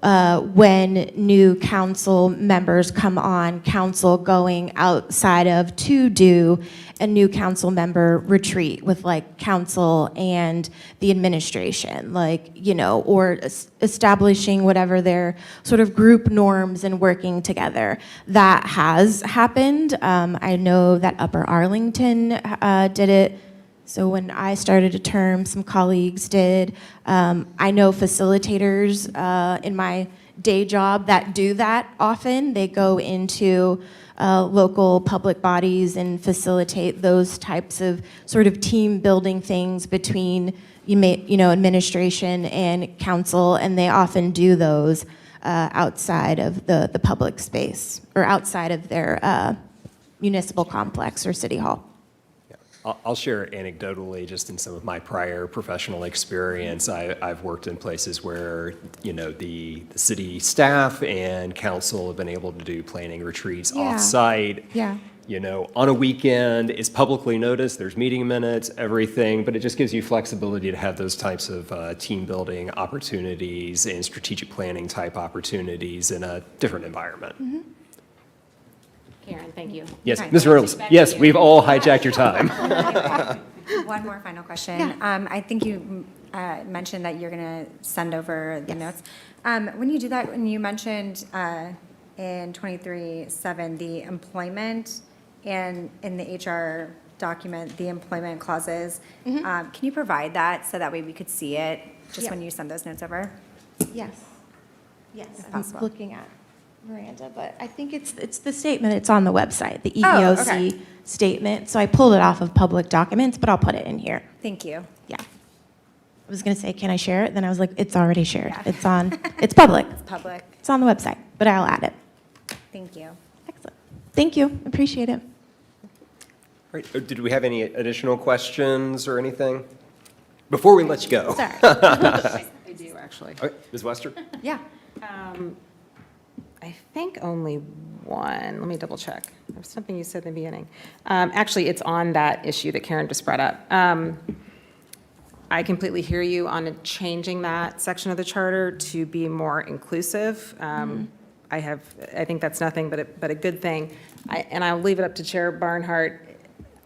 when new council members come on council, going outside of to do a new council member retreat with like council and the administration, like, you know, or establishing whatever their sort of group norms and working together. That has happened. I know that Upper Arlington did it. So when I started a term, some colleagues did. I know facilitators in my day job that do that often. They go into local public bodies and facilitate those types of sort of team building things between administration and council, and they often do those outside of the public space or outside of their municipal complex or city hall. I'll share anecdotally, just in some of my prior professional experience, I've worked in places where, you know, the city staff and council have been able to do planning retreats Yeah. off-site. Yeah. You know, on a weekend, it's publicly noticed, there's meeting minutes, everything, but it just gives you flexibility to have those types of team-building opportunities and strategic planning type opportunities in a different environment. Mm-hmm. Karen, thank you. Yes, Right. Ms. Reynolds, yes, we've all hijacked your time. One more final question. I think you mentioned that you're going to send over the notes. When you do that, when you mentioned in 23.7, the employment and in the HR document, the employment clauses, can you provide that so that way we could see it just Yeah. when you send those notes over? Yes. Yes, I'm possible. looking at Miranda, but I think it's the statement, it's on the website, the Oh, EEOC okay. statement. So I pulled it off of public documents, but I'll put it in here. Thank you. Yeah. I was gonna say, can I share it? Then I was like, it's already shared. Yeah. It's on, it's public. Public. It's on the website, but I'll add it. Thank you. Excellent. Thank you, appreciate it. Right, did we have any additional questions or anything? Before we let you go. Sorry. I do, actually. Okay, Ms. Wester? Yeah. I think only one. Let me double check. There was something you said in the beginning. Actually, it's on that issue that Karen just brought up. I completely hear you on changing that section of the charter to be more inclusive. I think that's nothing but a good thing. And I'll leave it up to Chair Barnhart.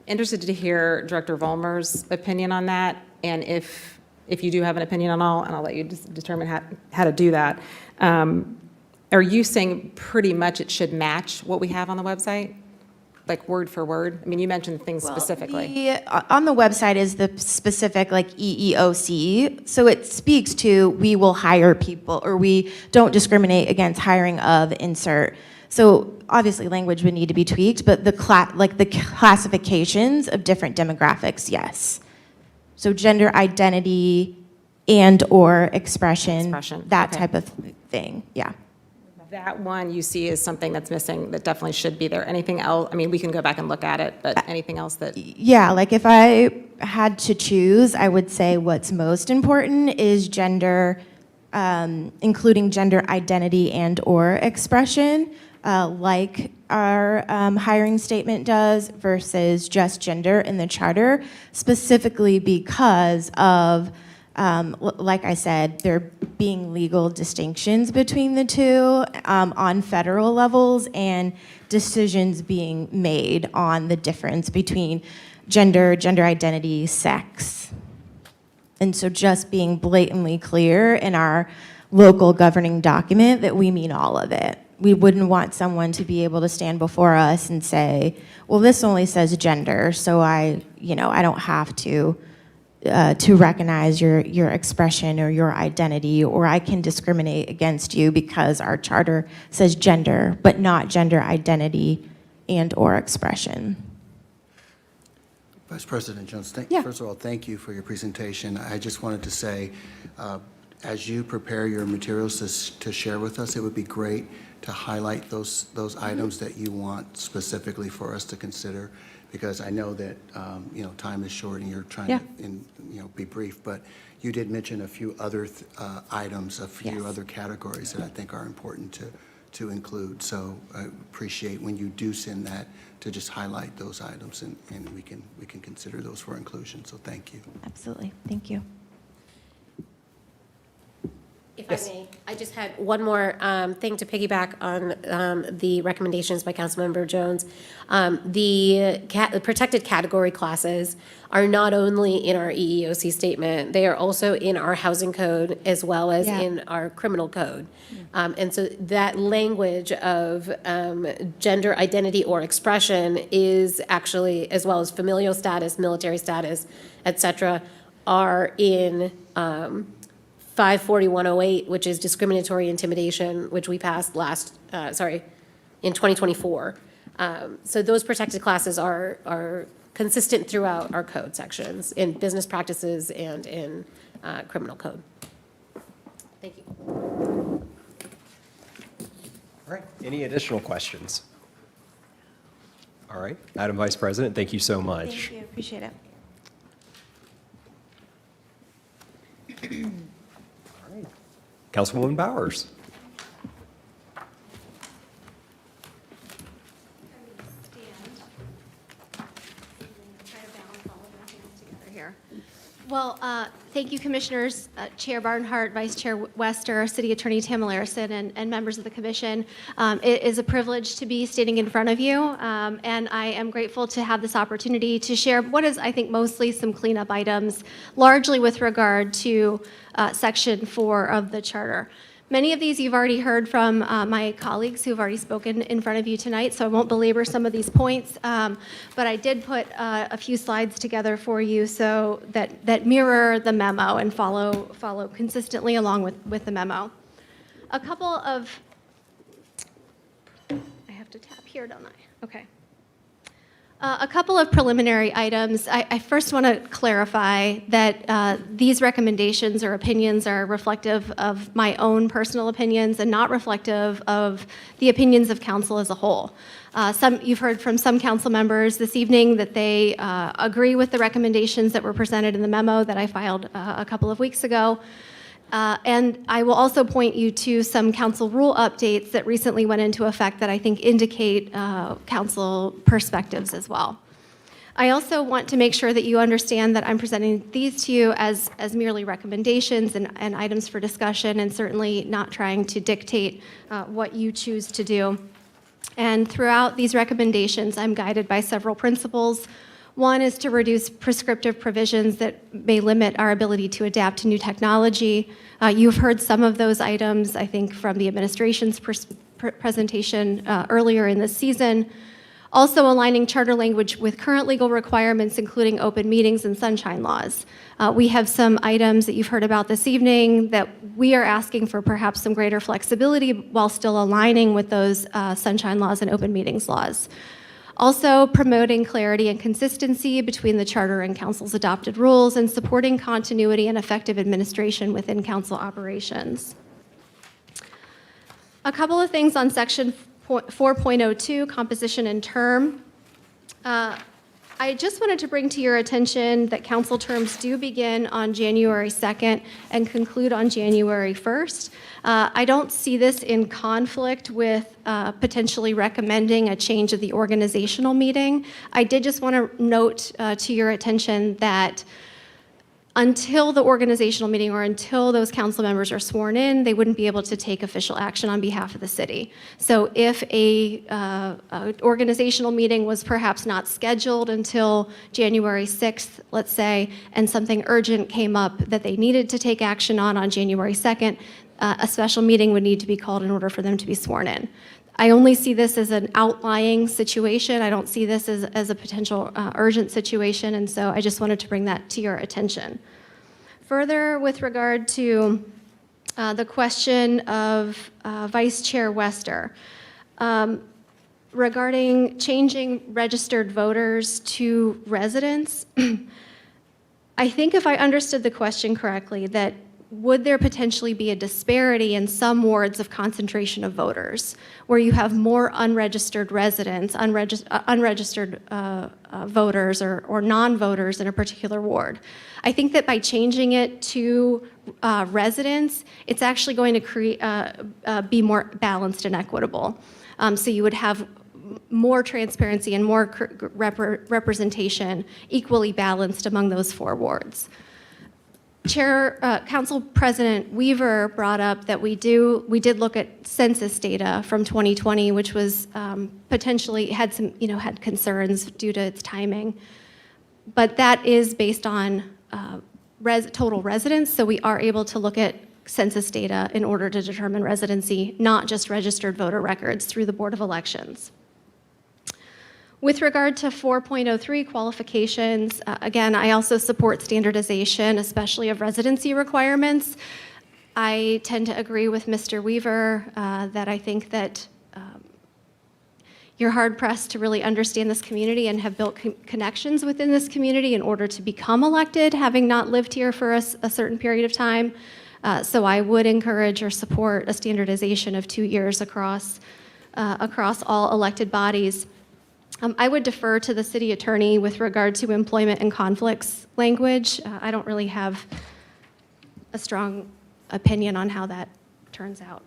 Interested to hear Director Vollmer's opinion on that, and if you do have an opinion on all, and I'll let you determine how to do that. Are you saying pretty much it should match what we have on the website? Like word for word? I mean, you mentioned things specifically. On the website is the specific like EEOC, so it speaks to we will hire people, or we don't discriminate against hiring of insert. So obviously language would need to be tweaked, but the classifications of different demographics, yes. So gender identity and or expression, that okay. type of thing, yeah. That one you see is something that's missing that definitely should be there. Anything else? I mean, we can go back and look at it, but anything else that? Yeah, like if I had to choose, I would say what's most important is gender, including gender identity and or expression. like our hiring statement does, versus just gender in the charter, specifically because of, like I said, there being legal distinctions between the two on federal levels, and decisions being made on the difference between gender, gender identity, sex. And so just being blatantly clear in our local governing document that we mean all of it. We wouldn't want someone to be able to stand before us and say, well, this only says gender, so I don't have to recognize your expression or your identity, or I can discriminate against you because our charter says gender, but not gender identity and or expression. Vice President Jones, Yeah. first of all, thank you for your presentation. I just wanted to say, as you prepare your materials to share with us, it would be great to highlight those items that you want specifically for us to consider, because I know that, time is short and you're trying Yeah. to, be brief, but you did mention a few other items, a few Yes. other categories that I think are important to include. So I appreciate when you do send that to just highlight those items, and we can consider those for inclusion. So thank you. Absolutely. Thank you. If Yes. I may, I just had one more thing to piggyback on the recommendations by Councilmember Jones. The protected category classes are not only in our EEOC statement, they are also in our housing code as well as Yeah. in our criminal code. And so that language of gender identity or expression is actually, as well as familial status, military status, et cetera, are in 54108, which is discriminatory intimidation, which we passed in 2024. So those protected classes are consistent throughout our code sections, in business practices and in criminal code. Thank you. All right, any additional questions? All right, Madam Vice President, thank you so much. Thank you. Appreciate it. Councilwoman Bowers. Well, thank you, Commissioners, Chair Barnhart, Vice Chair Wester, City Attorney Tam Larison, and members of the Commission. It is a privilege to be standing in front of you, and I am grateful to have this opportunity to share what is, I think, mostly some cleanup items, largely with regard to Section 4 of the Charter. Many of these you've already heard from my colleagues who've already spoken in front of you tonight, so I won't belabor some of these points, but I did put a few slides together for you so that mirror the memo and follow consistently along with the memo. A couple of, I have to tap here, don't I? Okay. A couple of preliminary items. I first want to clarify that these recommendations or opinions are reflective of my own personal opinions and not reflective of the opinions of council as a whole. You've heard from some council members this evening that they agree with the recommendations that were presented in the memo that I filed a couple of weeks ago. And I will also point you to some council rule updates that recently went into effect that I think indicate council perspectives as well. I also want to make sure that you understand that I'm presenting these to you as merely recommendations and items for discussion, and certainly not trying to dictate what you choose to do. And throughout these recommendations, I'm guided by several principles. One is to reduce prescriptive provisions that may limit our ability to adapt to new technology. You've heard some of those items, I think, from the administration's presentation earlier in this season. Also aligning charter language with current legal requirements, including open meetings and sunshine laws. We have some items that you've heard about this evening that we are asking for perhaps some greater flexibility while still aligning with those sunshine laws and open meetings laws. Also, promoting clarity and consistency between the charter and council's adopted rules, and supporting continuity and effective administration within council operations. A couple of things on section 4.02, composition and term. I I just wanted to bring to your attention that council terms do begin on January 2nd and conclude on January 1st. I don't see this in conflict with potentially recommending a change of the organizational meeting. I did just want to note to your attention that until the organizational meeting or until those council members are sworn in, they wouldn't be able to take official action on behalf of the city. So if a organizational meeting was perhaps not scheduled until January 6th, let's say, and something urgent came up that they needed to take action on January 2nd, a special meeting would need to be called in order for them to be sworn in. I only see this as an outlying situation. I don't see this as a potential urgent situation, and so I just wanted to bring that to your attention. Further, with regard to the question of Vice Chair Wester, regarding changing registered voters to residents, I think if I understood the question correctly, that would there potentially be a disparity in some wards of concentration of voters where you have more unregistered residents, unregistered voters or non-voters in a particular ward? I think that by changing it to residents, it's actually going to be more balanced and equitable. So you would have more transparency and more representation equally balanced among those 4 wards. Council President Weaver brought up that we did look at census data from 2020, which was potentially had concerns due to its timing. But that is based on total residents, so we are able to look at census data in order to determine residency, not just registered voter records through the Board of Elections. With regard to 4.03 qualifications, again, I also support standardization, especially of residency requirements. I tend to agree with Mr. Weaver that I think that you're hard-pressed to really understand this community and have built connections within this community in order to become elected, having not lived here for a certain period of time. So I would encourage or support a standardization of 2 years across all elected bodies. I would defer to the city attorney with regard to employment and conflicts language. I don't really have a strong opinion on how that turns out.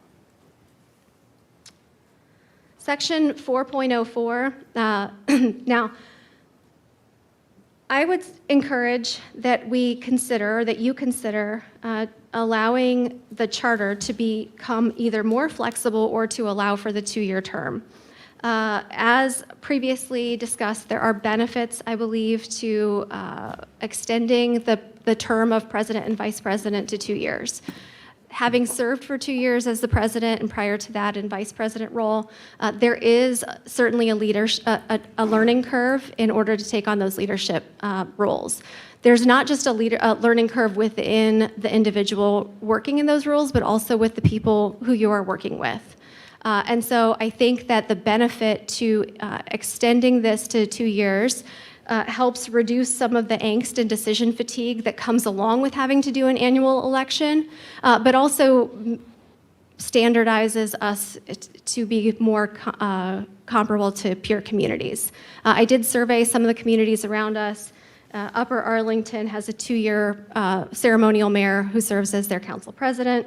Section 4.04. Now, I would encourage that you consider allowing the charter to become either more flexible or to allow for the 2-year term. As previously discussed, there are benefits, I believe, to extending the term of president and vice president to 2 years. Having served for 2 years as the president and prior to that in vice president role, there is certainly a learning curve in order to take on those leadership roles. There's not just a learning curve within the individual working in those roles, but also with the people who you are working with. And so I think that the benefit to extending this to 2 years helps reduce some of the angst and decision fatigue that comes along with having to do an annual election, but also standardizes us to be more comparable to peer communities. I did survey some of the communities around us. Upper Arlington has a 2-year ceremonial mayor who serves as their council president.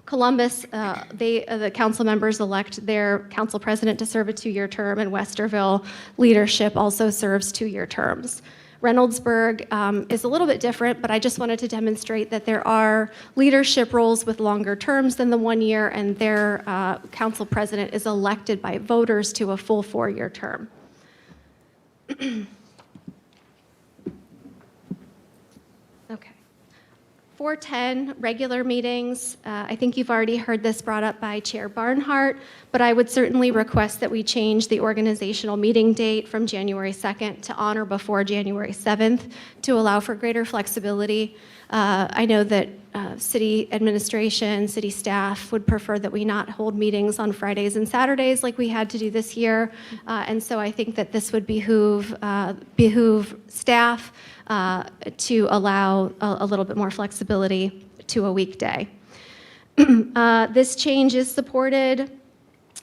Columbus, the council members elect their council president to serve a 2-year term, and Westerville leadership also serves 2-year terms. Reynoldsburg is a little bit different, but I just wanted to demonstrate that there are leadership roles with longer terms than the 1 year, and their council president is elected by voters to a full 4-year term. 410, regular meetings. I think you've already heard this brought up by Chair Barnhart, but I would certainly request that we change the organizational meeting date from January 2nd to on or before January 7th to allow for greater flexibility. I know that city administration, city staff would prefer that we not hold meetings on Fridays and Saturdays like we had to do this year. And so I think that this would behoove staff to allow a little bit more flexibility to a weekday. This change is supported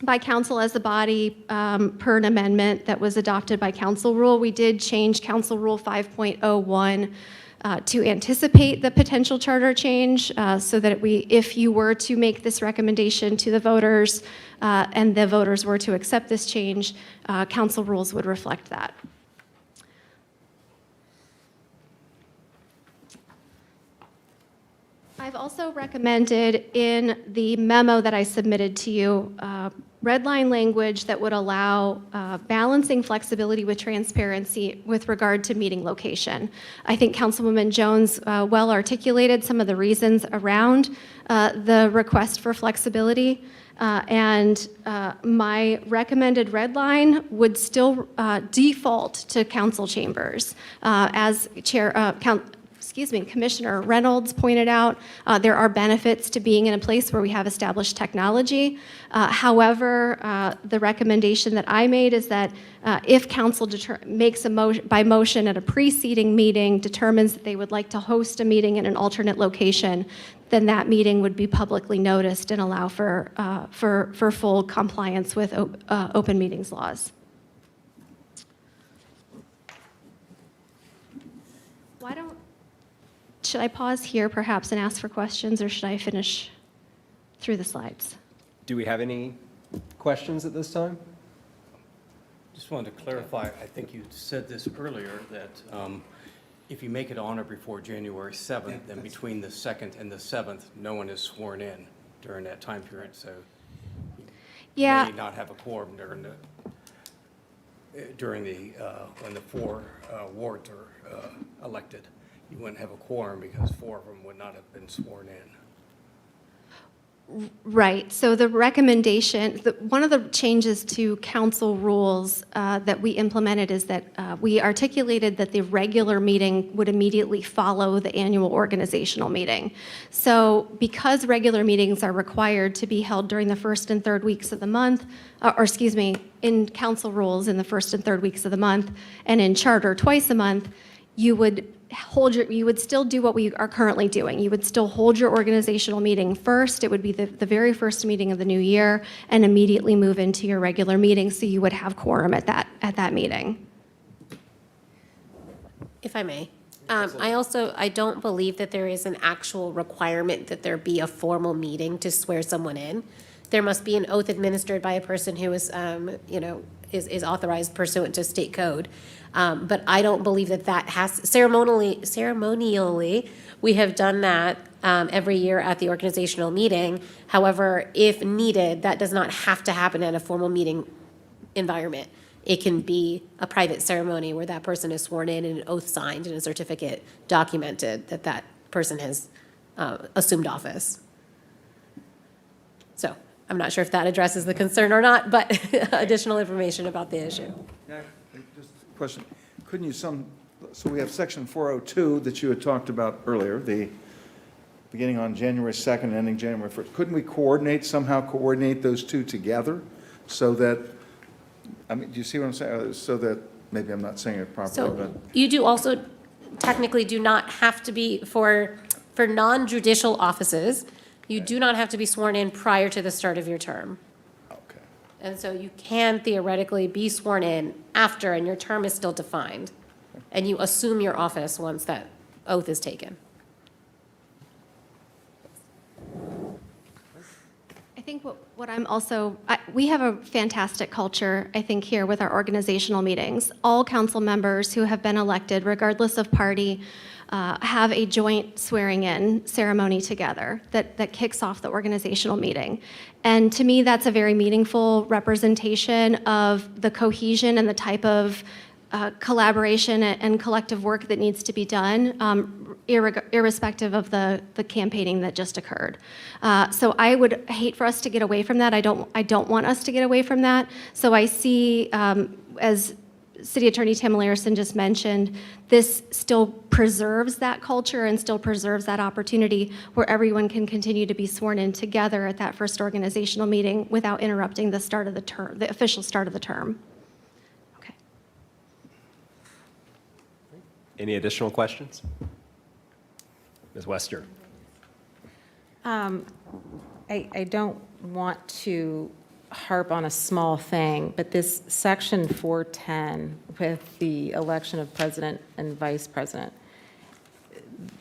by council as a body per an amendment that was adopted by council rule. We did change council rule 5.01 to anticipate the potential charter change so that if you were to make this recommendation to the voters and the voters were to accept this change, council rules would reflect that. I've also recommended in the memo that I submitted to you, red line language that would allow balancing flexibility with transparency with regard to meeting location. I think Councilwoman Jones well articulated some of the reasons around the request for flexibility. And my recommended red line would still default to council chambers. As Commissioner Reynolds pointed out, there are benefits to being in a place where we have established technology. However, the recommendation that I made is that if council makes a motion by motion at a preceding meeting, determines that they would like to host a meeting in an alternate location, then that meeting would be publicly noticed and allow for full compliance with open meetings laws. Should I pause here perhaps and ask for questions, or should I finish through the slides? Do we have any questions at this time? Just wanted to clarify, I think you said this earlier, that if you make it on or before January 7th, then between the 2nd and the 7th, no one is sworn in during that time period, so you may not have a quorum when the 4 wards are elected. You wouldn't have a quorum because 4 of them would not have been sworn in. Right. So the recommendation, one of the changes to council rules that we implemented is that we articulated that the regular meeting would immediately follow the annual organizational meeting. So because regular meetings are required to be held during the first and third weeks of the month, in council rules in the first and third weeks of the month, and in charter twice a month, you would still do what we are currently doing. You would still hold your organizational meeting first. It would be the very first meeting of the new year, and immediately move into your regular meeting, so you would have quorum at that meeting. If I may. I don't believe that there is an actual requirement that there be a formal meeting to swear someone in. There must be an oath administered by a person who is authorized pursuant to state code. But I don't believe that has, ceremonially, we have done that every year at the organizational meeting. However, if needed, that does not have to happen at a formal meeting environment. It can be a private ceremony where that person is sworn in and an oath signed and a certificate documented that that person has assumed office. So I'm not sure if that addresses the concern or not, but additional information about the issue. Yeah, just a question. Couldn't you so we have section 402 that you had talked about earlier, the beginning on January 2nd and ending January 1st. Couldn't we somehow coordinate those two together so that, do you see what I'm saying? So that, maybe I'm not saying it properly, but. So you do also technically do not have to be, for non-judicial offices, you do not have to be sworn in prior to the start of your term. Okay. And so you can theoretically be sworn in after, and your term is still defined. And you assume your office once that oath is taken. I think what I'm also, we have a fantastic culture, I think, here with our organizational meetings. All council members who have been elected, regardless of party, have a joint swearing-in ceremony together that kicks off the organizational meeting. And to me, that's a very meaningful representation of the cohesion and the type of collaboration and collective work that needs to be done, irrespective of the campaigning that just occurred. So I would hate for us to get away from that. I don't want us to get away from that. So I see, as City Attorney Tamala Larison just mentioned, this still preserves that culture and still preserves that opportunity where everyone can continue to be sworn in together at that first organizational meeting without interrupting the start of the term, the official start of the term. Okay. Any additional questions? Ms. Wester. I don't want to harp on a small thing, but this section 410 with the election of president and vice president,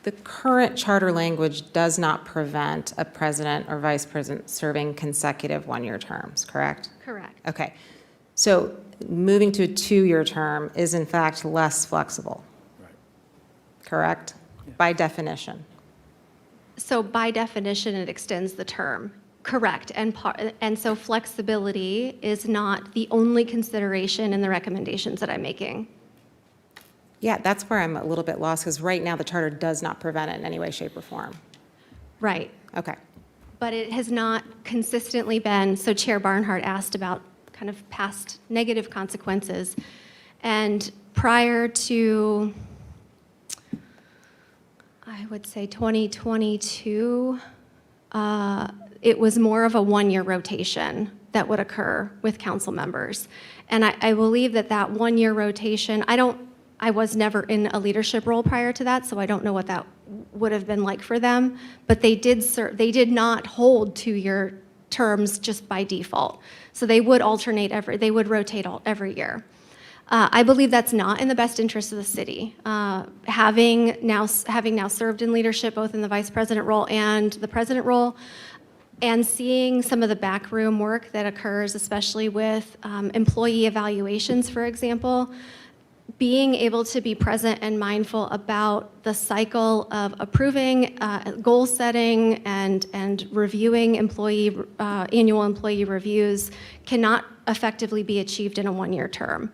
the current charter language does not prevent a president or vice president serving consecutive one-year terms, correct? Correct. Okay. So moving to a two-year term is in fact less flexible. Right. Correct? By definition. So by definition, it extends the term. Correct. And so flexibility is not the only consideration in the recommendations that I'm making. Yeah, that's where I'm a little bit lost, because right now the charter does not prevent it in any way, shape, or form. Right. Okay. But it has not consistently been, so Chair Barnhart asked about kind of past negative consequences. And prior to, I would say 2022, it was more of a one-year rotation that would occur with council members. And I believe that that one-year rotation, I was never in a leadership role prior to that, so I don't know what that would have been like for them. But they did not hold two-year terms just by default. So they would they would rotate every year. I believe that's not in the best interest of the city. Having now served in leadership, both in the vice president role and the president role, and seeing some of the backroom work that occurs, especially with employee evaluations, for example, being able to be present and mindful about the cycle of approving, goal setting, and reviewing annual employee reviews cannot effectively be achieved in a one-year term.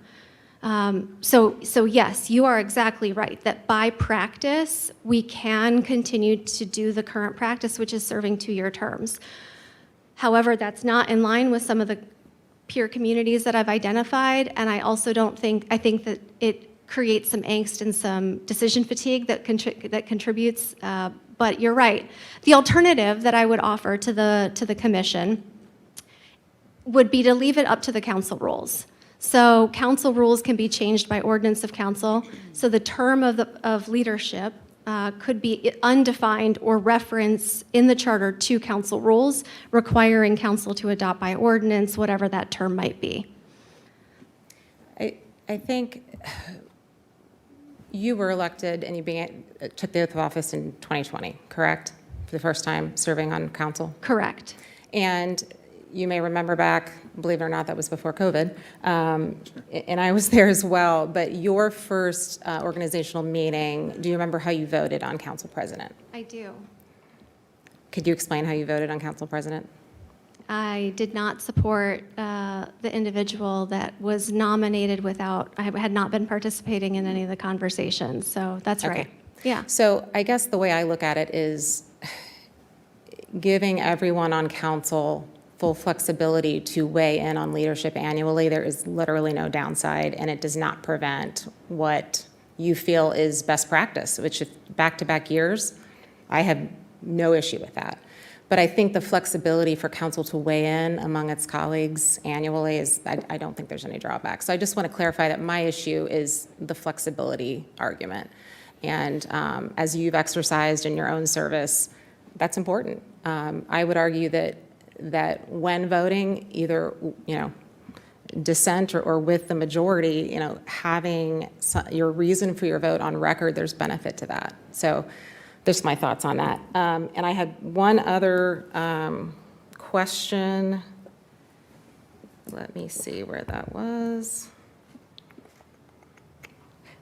So yes, you are exactly right, that by practice, we can continue to do the current practice, which is serving two-year terms. However, that's not in line with some of the peer communities that I've identified, and I also I think that it creates some angst and some decision fatigue that contributes, but you're right. The alternative that I would offer to the commission would be to leave it up to the council rules. So council rules can be changed by ordinance of council. So the term of leadership could be undefined or reference in the charter to council rules, requiring council to adopt by ordinance, whatever that term might be. I think you were elected and you took the oath of office in 2020, correct? For the first time serving on council? Correct. And you may remember back, believe it or not, that was before COVID, and I was there as well, but your first organizational meeting, do you remember how you voted on council president? I do. Could you explain how you voted on council president? I did not support the individual that was nominated I had not been participating in any of the conversations, so that's right. Okay. Yeah. So I guess the way I look at it is giving everyone on council full flexibility to weigh in on leadership annually. There is literally no downside, and it does not prevent what you feel is best practice, which if back-to-back years, I have no issue with that. But I think the flexibility for council to weigh in among its colleagues annually I don't think there's any drawback. So I just want to clarify that my issue is the flexibility argument. And as you've exercised in your own service, that's important. I would argue that when voting, either, dissent or with the majority, having your reason for your vote on record, there's benefit to that. So there's my thoughts on that. And I had one other question. Let me see where that was.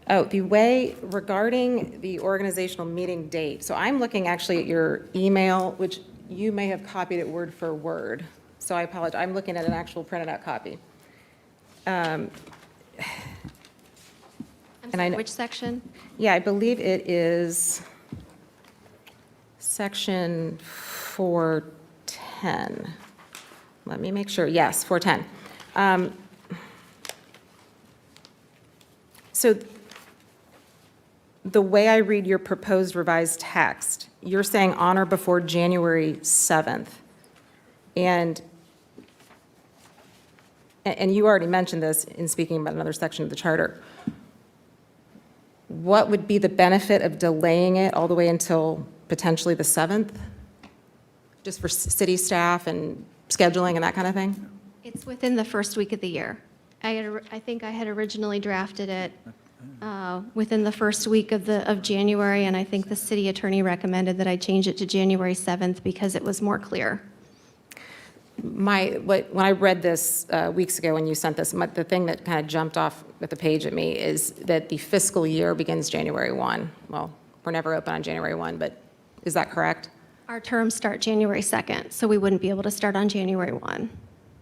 Oh, the way regarding the organizational meeting date. So I'm looking actually at your email, which you may have copied it word for word. So I apologize. I'm looking at an actual printed out copy. I'm sorry, which section? Yeah, I believe it is section 410. Let me make sure. Yes, 410. So the way I read your proposed revised text, you're saying on or before January 7th. And you already mentioned this in speaking about another section of the charter. What would be the benefit of delaying it all the way until potentially the 7th? Just for city staff and scheduling and that kind of thing? It's within the first week of the year. I think I had originally drafted it within the first week of January, and I think the city attorney recommended that I change it to January 7th because it was more clear. When I read this weeks ago when you sent this, the thing that kind of jumped off at the page at me is that the fiscal year begins January 1. Well, we're never open on January 1, but is that correct? Our terms start January 2nd, so we wouldn't be able to start on January 1.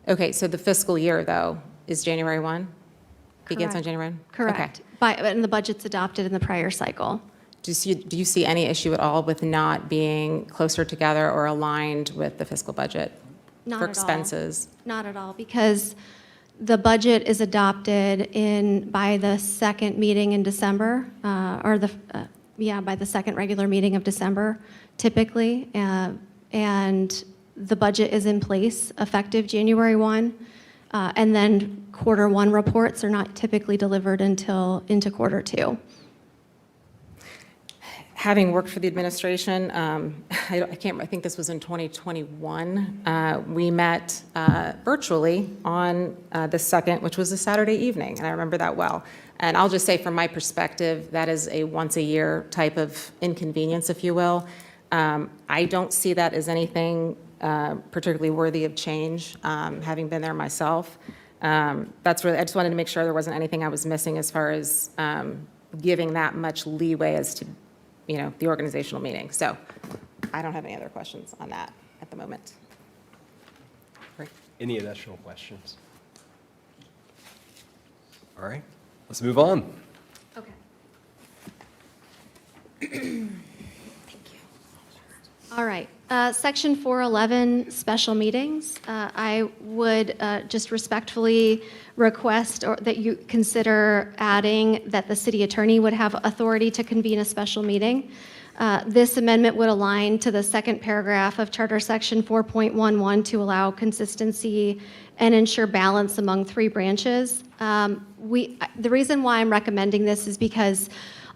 Okay, so the fiscal year, though, is January 1? Begins on Correct. January 1? Correct. And the budget's adopted in the prior cycle. Do you see any issue at all with not being closer together or aligned with the fiscal budget? Not For at all. expenses? Not at all, because the budget is adopted by the second meeting in December, by the second regular meeting of December, typically. And the budget is in place effective January 1. And then quarter 1 reports are not typically delivered until into quarter 2. Having worked for the administration, I think this was in 2021, we met virtually on the 2nd, which was a Saturday evening, and I remember that well. And I'll just say from my perspective, that is a once-a-year type of inconvenience, if you will. I don't see that as anything particularly worthy of change, having been there myself. That's really, I just wanted to make sure there wasn't anything I was missing as far as giving that much leeway as to the organizational meeting. So I don't have any other questions on that at the moment. Great. Any additional questions? All right, let's move on. Okay. Thank you. All right. Section 411, special meetings. I would just respectfully request that you consider adding that the city attorney would have authority to convene a special meeting. This amendment would align to the second paragraph of Charter Section 4.11 to allow consistency and ensure balance among 3 branches. The reason why I'm recommending this is because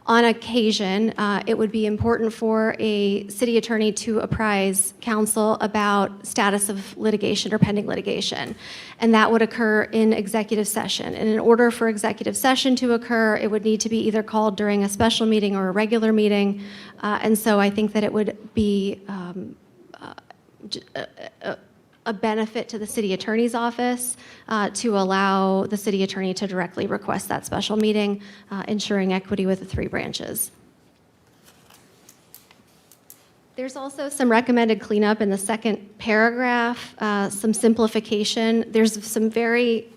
on occasion, it would be important for a city attorney to apprise council about status of litigation or pending litigation, and that would occur in executive session. And in order for executive session to occur, it would need to be either called during a special meeting or a regular meeting, and so I think that it would be a benefit to the city attorney's office to allow the city attorney to directly request that special meeting, ensuring equity with the 3 branches. There's also some recommended cleanup in the second paragraph, some simplification. There's some very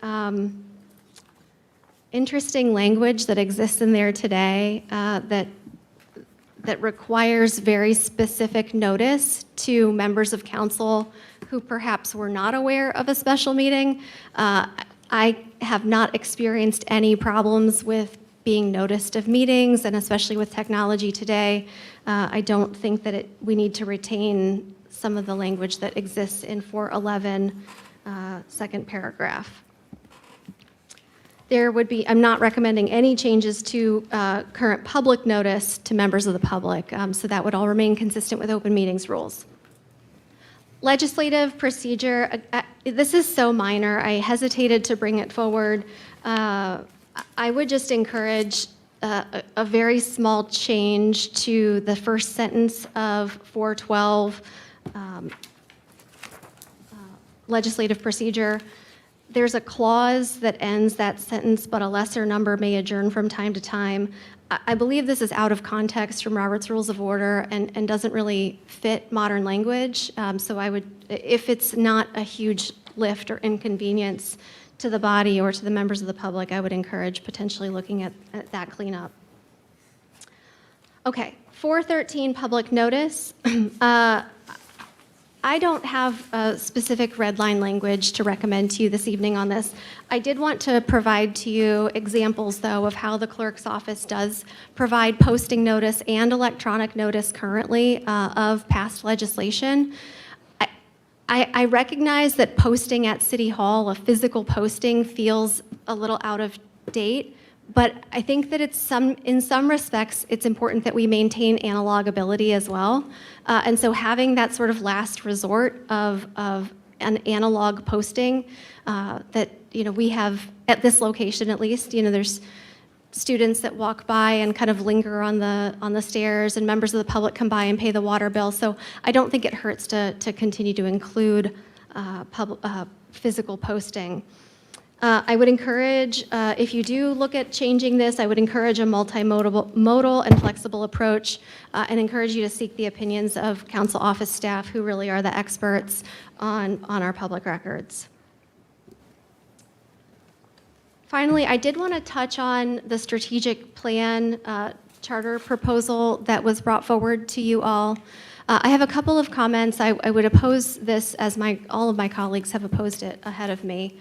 interesting language that exists in there today that requires very specific notice to members of council who perhaps were not aware of a special meeting. I have not experienced any problems with being noticed of meetings, and especially with technology today, I don't think that we need to retain some of the language that exists in 411, second paragraph. I'm not recommending any changes to current public notice to members of the public, so that would all remain consistent with open meetings rules. Legislative procedure, this is so minor, I hesitated to bring it forward. I would just encourage a very small change to the first sentence of 412 legislative procedure. There's a clause that ends that sentence, but a lesser number may adjourn from time to time. I believe this is out of context from Robert's Rules of Order and doesn't really fit modern language. So I would, if it's not a huge lift or inconvenience to the body or to the members of the public, I would encourage potentially looking at that cleanup. Okay, 413 public notice. I don't have a specific red line language to recommend to you this evening on this. I did want to provide to you examples, though, of how the clerk's office does provide posting notice and electronic notice currently of past legislation. I recognize that posting at City Hall, a physical posting, feels a little out of date, but I think that in some respects, it's important that we maintain analog ability as well. And so having that sort of last resort of an analog posting that, we have at this location at least. There's students that walk by and kind of linger on the stairs, and members of the public come by and pay the water bill. So I don't think it hurts to continue to include physical posting. I would encourage, if you do look at changing this, I would encourage a modal and flexible approach, and encourage you to seek the opinions of council office staff, who really are the experts on our public records. Finally, I did want to touch on the strategic plan charter proposal that was brought forward to you all. I have a couple of comments. I would oppose this as all of my colleagues have opposed it ahead of me.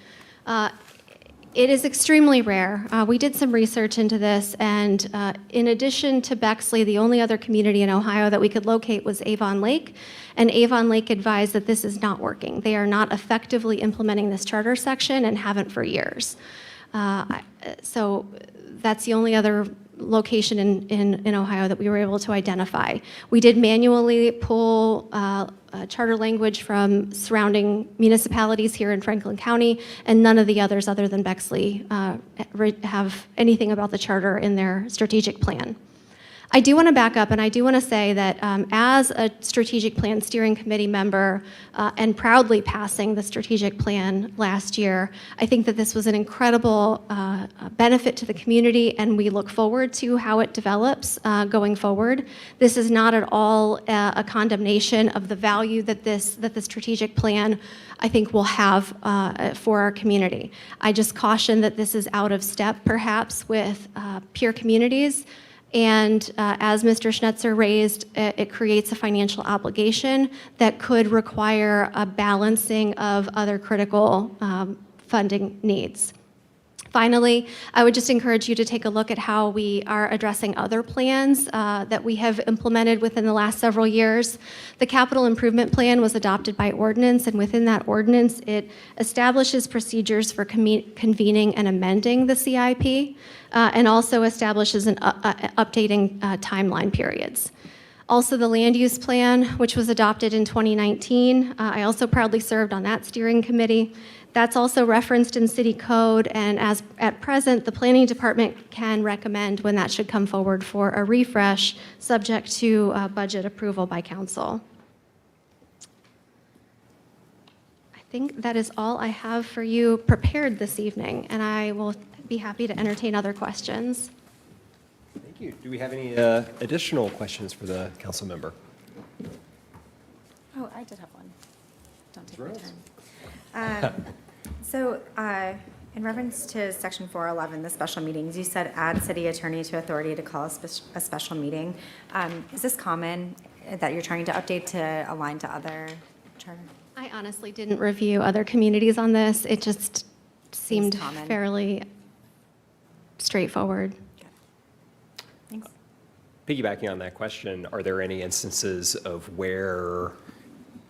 It is extremely rare. We did some research into this, and in addition to Bexley, the only other community in Ohio that we could locate was Avon Lake, and Avon Lake advised that this is not working. They are not effectively implementing this charter section and haven't for years. So that's the only other location in Ohio that we were able to identify. We did manually pull charter language from surrounding municipalities here in Franklin County, and none of the others other than Bexley have anything about the charter in their strategic plan. I do want to back up, and I do want to say that as a strategic plan steering committee member and proudly passing the strategic plan last year, I think that this was an incredible benefit to the community, and we look forward to how it develops going forward. This is not at all a condemnation of the value that the strategic plan, I think, will have for our community. I just caution that this is out of step, perhaps, with peer communities. And as Mr. Schnetzer raised, it creates a financial obligation that could require a balancing of other critical funding needs. Finally, I would just encourage you to take a look at how we are addressing other plans that we have implemented within the last several years. The capital improvement plan was adopted by ordinance, and within that ordinance, it establishes procedures for convening and amending the CIP, and also establishes an updating timeline periods. Also, the land use plan, which was adopted in 2019, I also proudly served on that steering committee. That's also referenced in city code, and as at present, the planning department can recommend when that should come forward for a refresh, subject to budget approval by council. I think that is all I have for you prepared this evening, and I will be happy to entertain other questions. Thank you. Do we have any additional questions for the council member? Oh, I did have one. Don't take my Rose. turn. So, in reference to section 411, the special meetings, you said add city attorney to authority to call a special meeting. Is this common that you're trying to update to align to other charter? I honestly didn't review other communities on this. It just seemed common. fairly straightforward. Thanks. Piggybacking on that question, are there any instances of where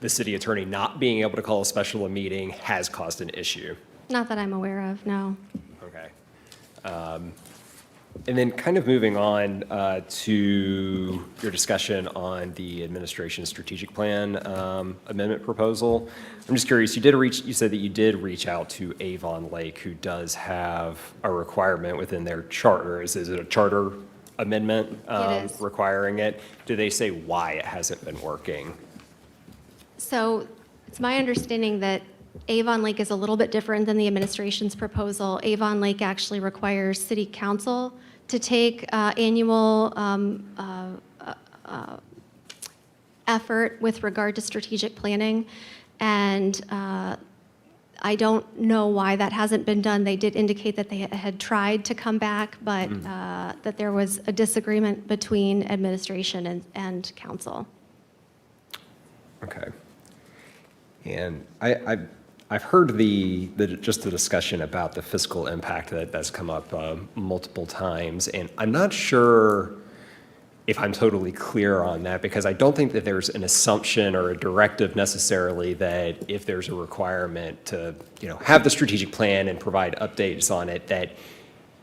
the city attorney not being able to call a special meeting has caused an issue? Not that I'm aware of, no. Okay. And then kind of moving on to your discussion on the administration strategic plan amendment proposal. I'm just curious, you said that you did reach out to Avon Lake, who does have a requirement within their charter. Is it a charter amendment It is. requiring it? Do they say why it hasn't been working? So it's my understanding that Avon Lake is a little bit different than the administration's proposal. Avon Lake actually requires city council to take annual effort with regard to strategic planning. And I don't know why that hasn't been done. They did indicate that they had tried to come back, but that there was a disagreement between administration and council. Okay. And I've heard just the discussion about the fiscal impact that's come up multiple times, and I'm not sure if I'm totally clear on that, because I don't think that there's an assumption or a directive necessarily that if there's a requirement to, have the strategic plan and provide updates on it, that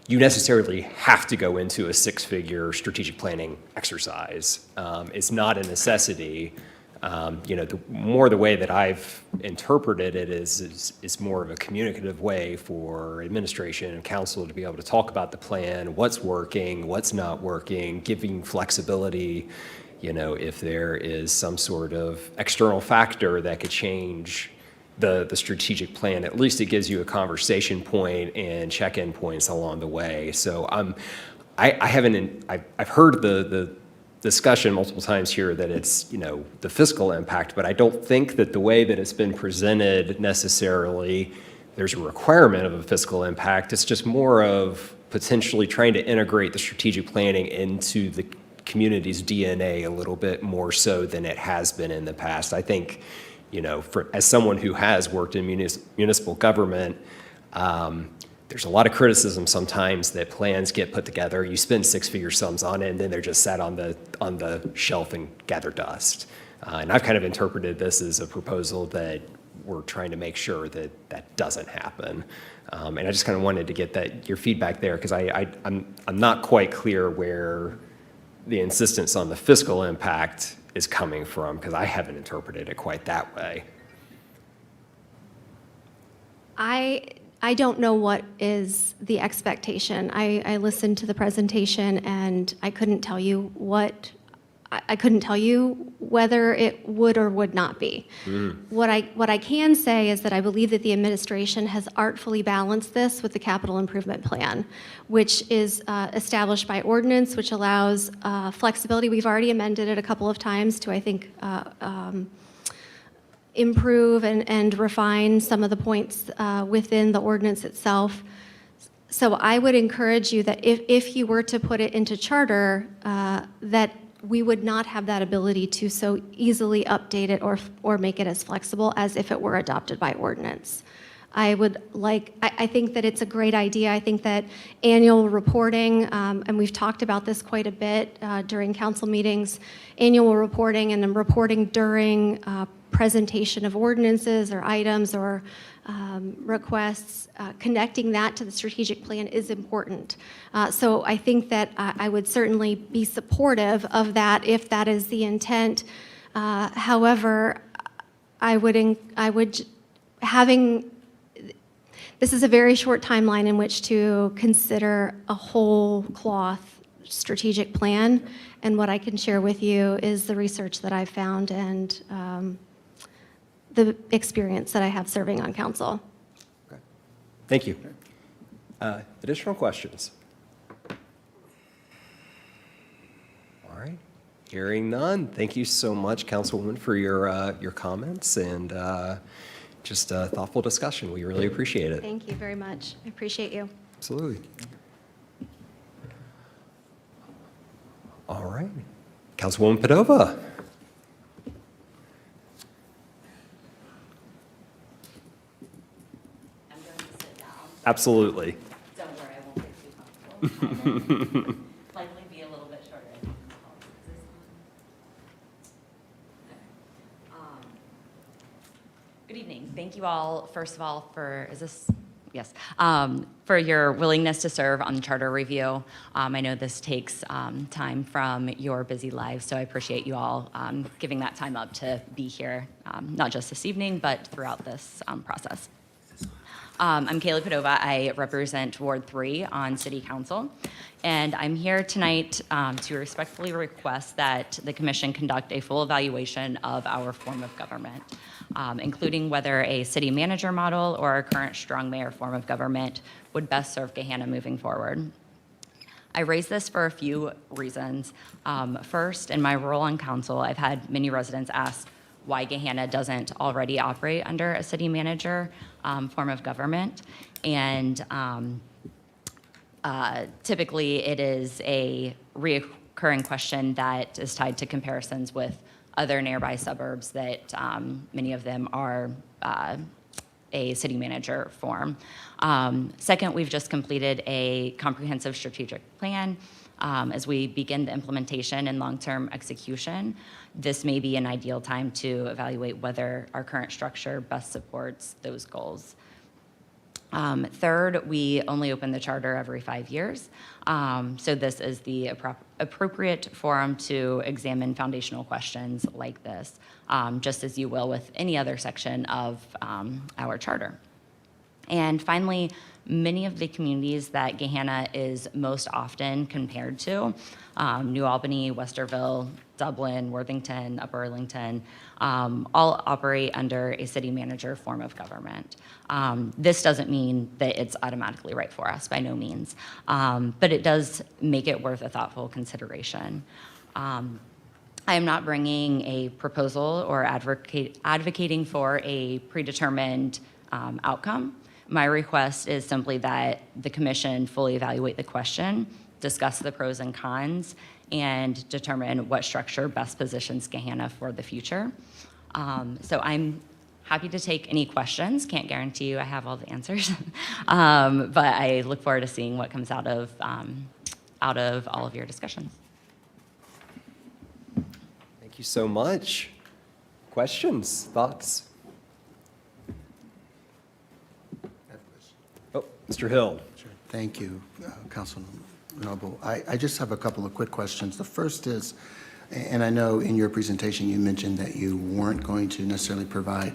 you necessarily have to go into a six-figure strategic planning exercise. It's not a necessity. The way that I've interpreted it is more of a communicative way for administration and council to be able to talk about the plan, what's working, what's not working, giving flexibility, if there is some sort of external factor that could change the strategic plan. At least it gives you a conversation point and check-in points along the way. So I've heard the discussion multiple times here that it's, the fiscal impact, but I don't think that the way that it's been presented necessarily, there's a requirement of a fiscal impact. It's just more of potentially trying to integrate the strategic planning into the community's DNA a little bit more so than it has been in the past. I think, as someone who has worked in municipal government, there's a lot of criticism sometimes that plans get put together, you spend six-figure sums on it, and then they're just sat on the shelf and gather dust. And I've kind of interpreted this as a proposal that we're trying to make sure that that doesn't happen. And I just kind of wanted to get your feedback there, because I'm not quite clear where the insistence on the fiscal impact is coming from, because I haven't interpreted it quite that way. I don't know what is the expectation. I listened to the presentation and I couldn't tell you whether it would or would not be. What I can say is that I believe that the administration has artfully balanced this with the capital improvement plan, which is established by ordinance, which allows flexibility. We've already amended it a couple of times to, I think, improve and refine some of the points within the ordinance itself. So I would encourage you that if you were to put it into charter, that we would not have that ability to so easily update it or make it as flexible as if it were adopted by ordinance. I think that it's a great idea. I think that annual reporting, and we've talked about this quite a bit during council meetings, annual reporting and then reporting during presentation of ordinances or items or requests, connecting that to the strategic plan is important. So I think that I would certainly be supportive of that if that is the intent. However, this is a very short timeline in which to consider a whole cloth strategic plan. And what I can share with you is the research that I've found and the experience that I have serving on council. Okay. Thank you. Additional questions? All right. Hearing none. Thank you so much, Councilwoman, for your comments and just a thoughtful discussion. We really appreciate it. Thank you very much. I appreciate you. Absolutely. All right. Councilwoman Padova. Absolutely. Don't worry, I won't get too comfortable. Likely be a little bit shorter. Good evening. Thank you all, first of all, for your willingness to serve on the charter review. I know this takes time from your busy lives, so I appreciate you all giving that time up to be here, not just this evening, but throughout this process. I'm Kaylee Padova. I represent Ward 3 on City Council, and I'm here tonight to respectfully request that the Commission conduct a full evaluation of our form of government, including whether a city manager model or our current strong mayor form of government would best serve Gahanna moving forward. I raise this for a few reasons. First, in my role on council, I've had many residents ask why Gahanna doesn't already operate under a city manager form of government. And typically it is a reoccurring question that is tied to comparisons with other nearby suburbs that many of them are a city manager form. Second, we've just completed a comprehensive strategic plan. As we begin the implementation and long-term execution, this may be an ideal time to evaluate whether our current structure best supports those goals. Third, we only open the charter every 5 years. So this is the appropriate forum to examine foundational questions like this, just as you will with any other section of our charter. And finally, many of the communities that Gahanna is most often compared to, New Albany, Westerville, Dublin, Worthington, Upper Arlington, all operate under a city manager form of government. This doesn't mean that it's automatically right for us, by no means, but it does make it worth a thoughtful consideration. I am not bringing a proposal or advocating for a predetermined outcome. My request is simply that the commission fully evaluate the question, discuss the pros and cons, and determine what structure best positions Gahanna for the future. So I'm happy to take any questions. Can't guarantee you I have all the answers, but I look forward to seeing what comes out of all of your discussions. Thank you so much. Questions, thoughts? Oh, Mr. Hill. Sure. Thank you, Councilman Noble. I just have a couple of quick questions. The first is, and I know in your presentation you mentioned that you weren't going to necessarily provide,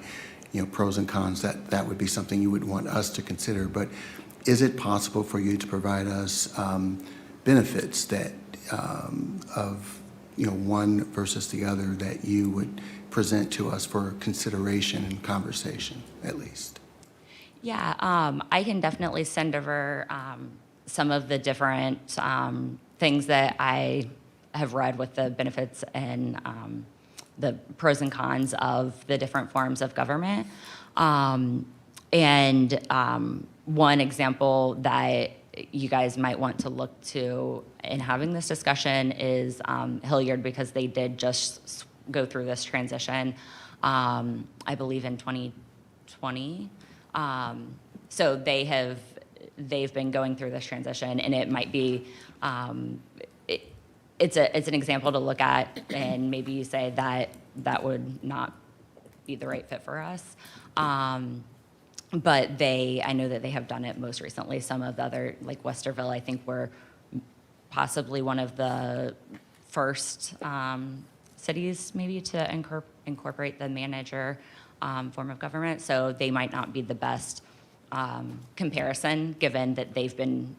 pros and cons, that would be something you would want us to consider, but is it possible for you to provide us benefits that of one versus the other that you would present to us for consideration and conversation, at least? Yeah, I can definitely send over some of the different things that I have read with the benefits and the pros and cons of the different forms of government. One example that you guys might want to look to in having this discussion is Hilliard, because they did just go through this transition, I believe in 2020. So they've been going through this transition, and it might be, it's an example to look at, and maybe you say that would not be the right fit for us. But I know that they have done it most recently. Some of the other, like Westerville, I think were possibly one of the first cities maybe to incorporate the manager form of government. So they might not be the best comparison, given that they've been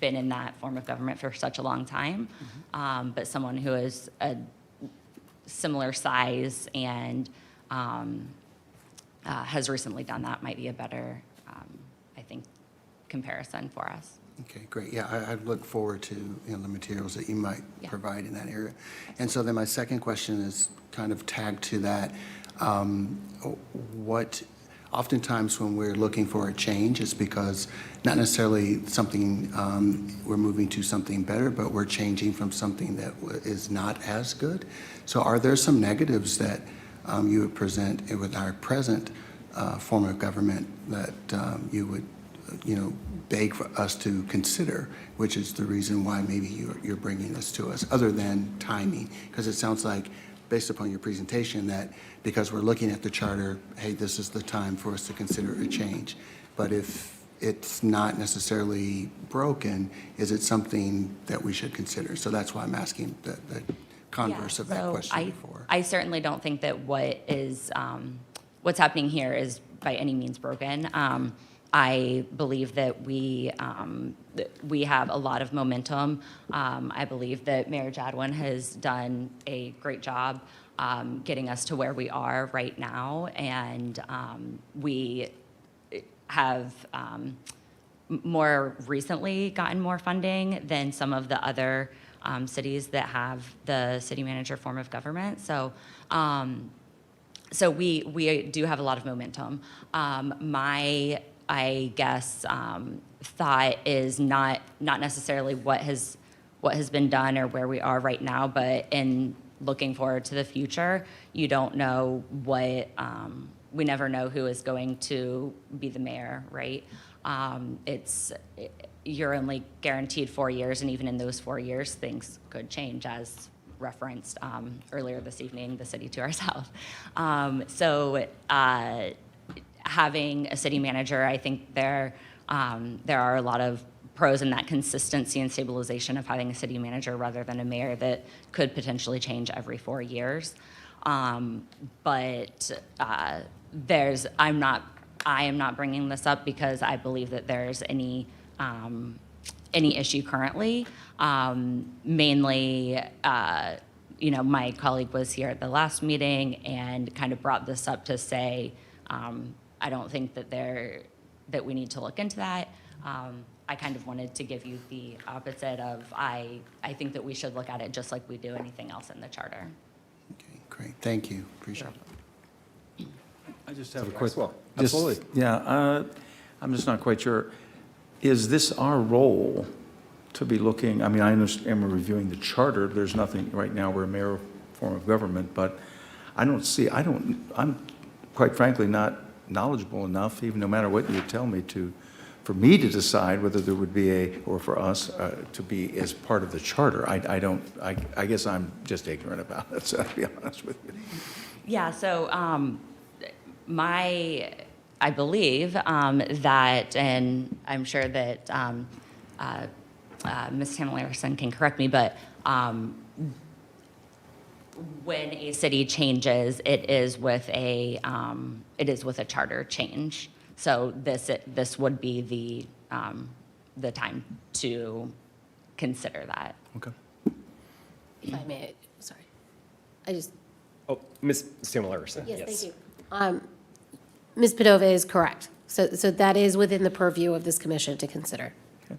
in that form of government for such a long time. But someone who is a similar size and has recently done that might be a better, I think, comparison for us. Okay, great. Yeah, I look forward to the materials that you might provide in that area. And so then my second question is kind of tagged to that. What oftentimes when we're looking for a change, it's because not necessarily something we're moving to something better, but we're changing from something that is not as good. So are there some negatives that you would present with our present form of government that you would beg for us to consider, which is the reason why maybe you're bringing this to us, other than timing? Because it sounds like, based upon your presentation, that because we're looking at the charter, hey, this is the time for us to consider a change. But if it's not necessarily broken, is it something that we should consider? So that's why I'm asking the converse of that question before. I certainly don't think that what's happening here is by any means broken. I believe that we have a lot of momentum. I believe that Mayor Jadwin has done a great job getting us to where we are right now, and we have more recently gotten more funding than some of the other cities that have the city manager form of government. So we do have a lot of momentum. I guess thought is not necessarily what has been done or where we are right now, but in looking forward to the future, you don't know what, we never know who is going to be the mayor, right? You're only guaranteed 4 years, and even in those 4 years, things could change, as referenced earlier this evening, the city to our south. having a city manager, I think there are a lot of pros in that consistency and stabilization of having a city manager rather than a mayor that could potentially change every 4 years. But I am not bringing this up because I believe that there's any issue currently. Mainly, my colleague was here at the last meeting and kind of brought this up to say, I don't think that we need to look into that. I kind of wanted to give you the opposite of, I think that we should look at it just like we do anything else in the charter. Okay, great, thank you, appreciate it. I just have a quick. Well, just- absolutely. Yeah, I'm just not quite sure. Is this our role to be looking, I mean, I understand we're reviewing the charter. There's nothing, right now, we're a mayor form of government, but I'm quite frankly not knowledgeable enough, even no matter what you tell me, for me to decide whether there would be or for us to be as part of the charter. I guess I'm just ignorant about it, so to be honest with you. Yeah, so I believe that, and I'm sure that Ms. Tamala-Larson can correct me, but when a city changes, it is with a charter change. So this would be the time to consider that. Okay. If I may, sorry. Oh, Ms. Tamala-Larson, yes. Yes, thank you. Ms. Padova is correct. So that is within the purview of this commission to consider. Okay.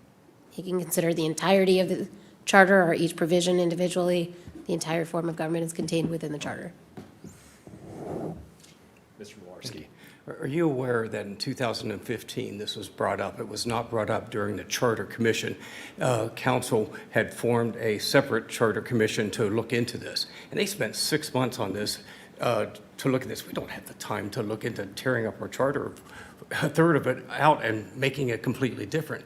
He can consider the entirety of the charter or each provision individually. The entire form of government is contained within the charter. Mr. Malarski. Are you aware that in 2015, this was brought up? It was not brought up during the Charter Commission. Council had formed a separate Charter Commission to look into this, and they spent 6 months on this to look at this. We don't have the time to look into tearing up our charter, a third of it out and making it completely different.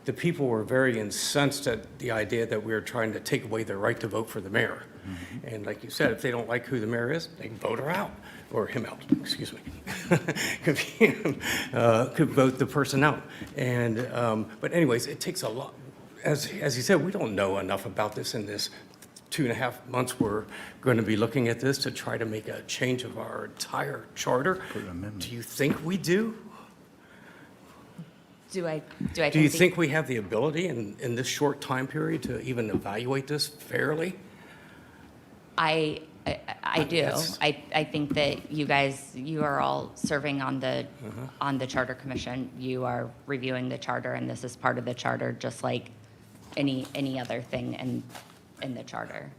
The people were very incensed at the idea that we were trying to take away their right to vote for the mayor. Mm-hmm. And like you said, if they don't like who the mayor is, they can vote her out, or him out, excuse me. Could vote the person out. And, but anyways, it takes a lot. As he said, we don't know enough about this in this 2.5 months we're going to be looking at this to try to make a change of our entire charter. Do you think we do? Do you think we have the ability in this short time period to even evaluate this fairly? I do. I think that you are all serving on the Charter Commission. You are reviewing the charter, and this is part of the charter, just like any other thing in the charter.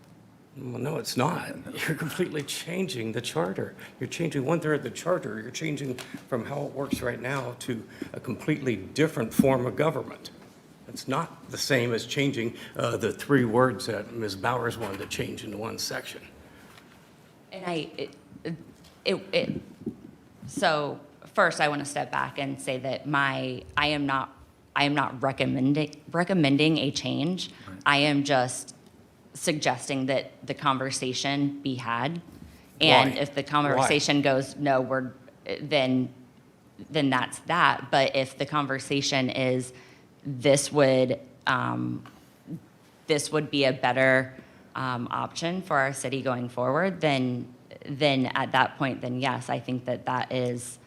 Well, no, it's not. You're completely changing the charter. You're changing 1/3 of the charter. You're changing from how it works right now to a completely different form of government. It's not the same as changing the 3 words that Ms. Bowers wanted to change into one section. And so first I want to step back and say that I am not recommending a change. Right. I am just suggesting that the conversation be had. And Why? If the conversation goes, no, then that's that. But if the conversation is, this would be a better option for our city going forward, then at that point, then yes, I think that is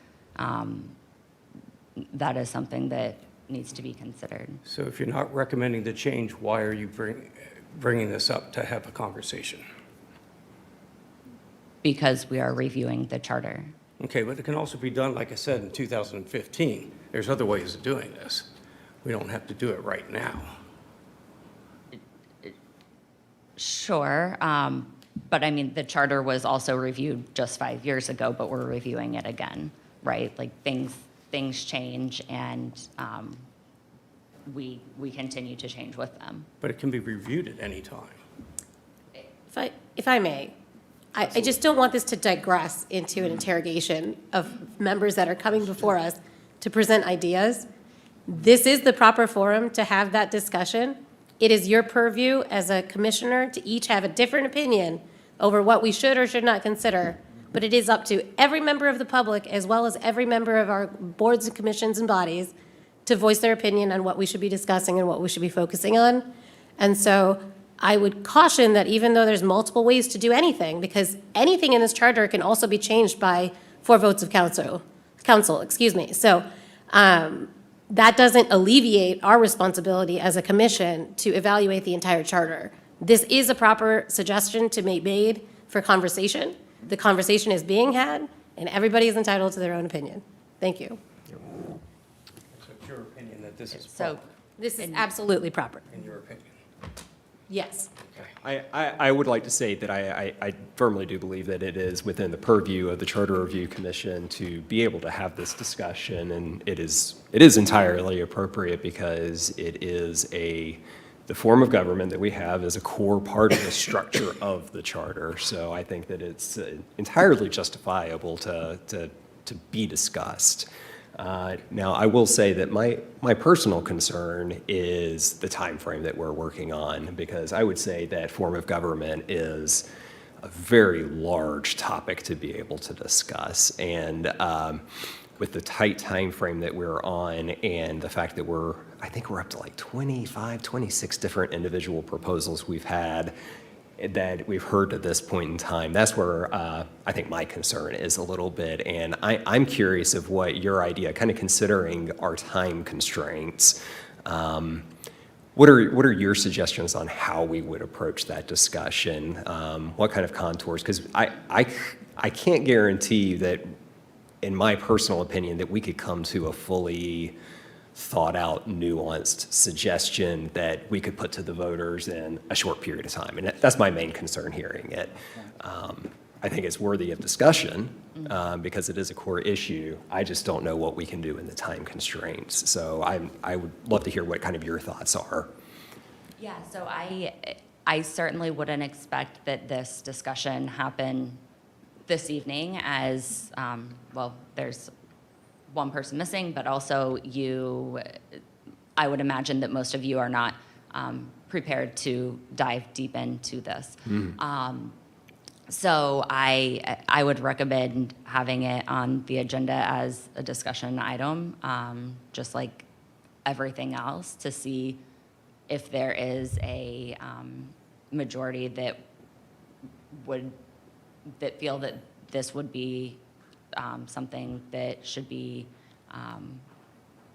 something that needs to be considered. So if you're not recommending the change, why are you bringing this up to have a conversation? Because we are reviewing the charter. Okay, but it can also be done, like I said, in 2015. There's other ways of doing this. We don't have to do it right now. Sure, but I mean, the charter was also reviewed just 5 years ago, but we're reviewing it again, right? Like things change, and we continue to change with them. But it can be reviewed at any time. If I may, I just don't want this to digress into an interrogation of members that are coming before us to present ideas. This is the proper forum to have that discussion. It is your purview as a commissioner to each have a different opinion over what we should or should not consider but it is up to every member of the public, as well as every member of our boards and commissions and bodies, to voice their opinion on what we should be discussing and what we should be focusing on. And so I would caution that even though there's multiple ways to do anything, because anything in this charter can also be changed by 4 votes of council, excuse me. So that doesn't alleviate our responsibility as a commission to evaluate the entire charter. This is a proper suggestion to be made for conversation. The conversation is being had, and everybody is entitled to their own opinion. Thank you. So it's your opinion that this is So, proper, This is absolutely proper. in your opinion? Yes. I would like to say that I firmly do believe that it is within the purview of the Charter Review Commission to be able to have this discussion, and it is entirely appropriate because it is the form of government that we have is a core part of the structure of the charter. So I think that it's entirely justifiable to be discussed. Now, I will say that my personal concern is the time frame that we're working on, because I would say that form of government is a very large topic to be able to discuss. And with the tight time frame that we're on and the fact that I think we're up to like 25, 26 different individual proposals we've had that we've heard at this point in time, that's where I think my concern is a little bit. And I'm curious of what your idea, kind of considering our time constraints, what are your suggestions on how we would approach that discussion? What kind of contours? Because I can't guarantee that, in my personal opinion, that we could come to a fully thought out, nuanced suggestion that we could put to the voters in a short period of time. And that's my main concern hearing it. I think it's worthy of discussion because it is a core issue. I just don't know what we can do in the time constraints. So I would love to hear what kind of your thoughts are. yeah, so I certainly wouldn't expect that this discussion happen this evening as, well, there's one person missing, but also I would imagine that most of you are not prepared to dive deep into this. So I would recommend having it on the agenda as a discussion item, just like everything else, to see if there is a majority that feel that this would be something that should be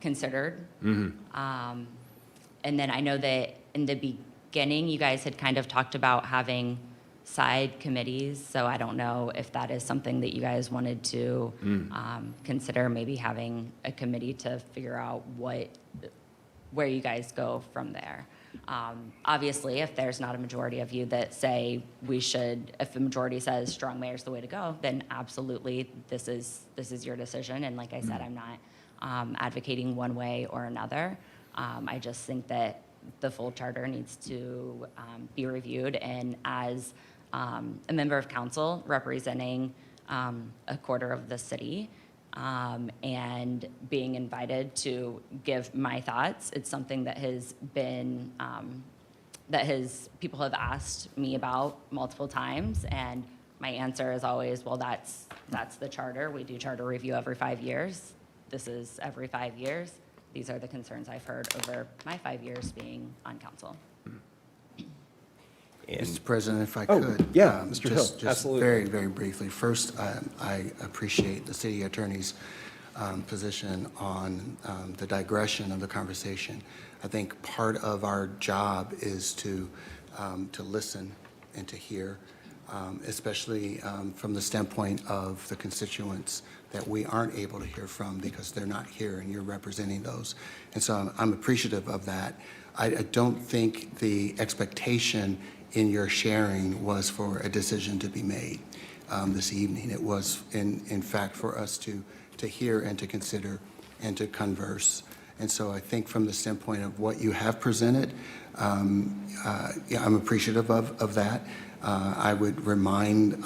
considered. And then I know that in the beginning, you guys had kind of talked about having side committees, so I don't know if that is something that you guys wanted to consider, maybe having a committee to figure out where you guys go from there. Obviously, if there's not a majority of you that say if the majority says strong mayor is the way to go, then absolutely this is your decision. And like I said, I'm not advocating one way or another. I just think that the full charter needs to be reviewed. And as a member of council representing a quarter of the city, and being invited to give my thoughts, it's something that has been, people have asked me about multiple times, and my answer is always, well, that's the charter. We do charter review every 5 years. This is every 5 years. These are the concerns I've heard over my 5 years being on council. Mr. President, if I Oh, could. yeah, Mr. Hill, Just absolutely. very, very briefly. First, I appreciate the city attorney's position on the digression of the conversation. I think part of our job is to listen and to hear, especially from the standpoint of the constituents that we aren't able to hear from because they're not here and you're representing those. And so I'm appreciative of that. I don't think the expectation in your sharing was for a decision to be made this evening. It was, in fact, for us to hear and to consider and to converse. And so I think from the standpoint of what you have presented, yeah, I'm appreciative of that. I would remind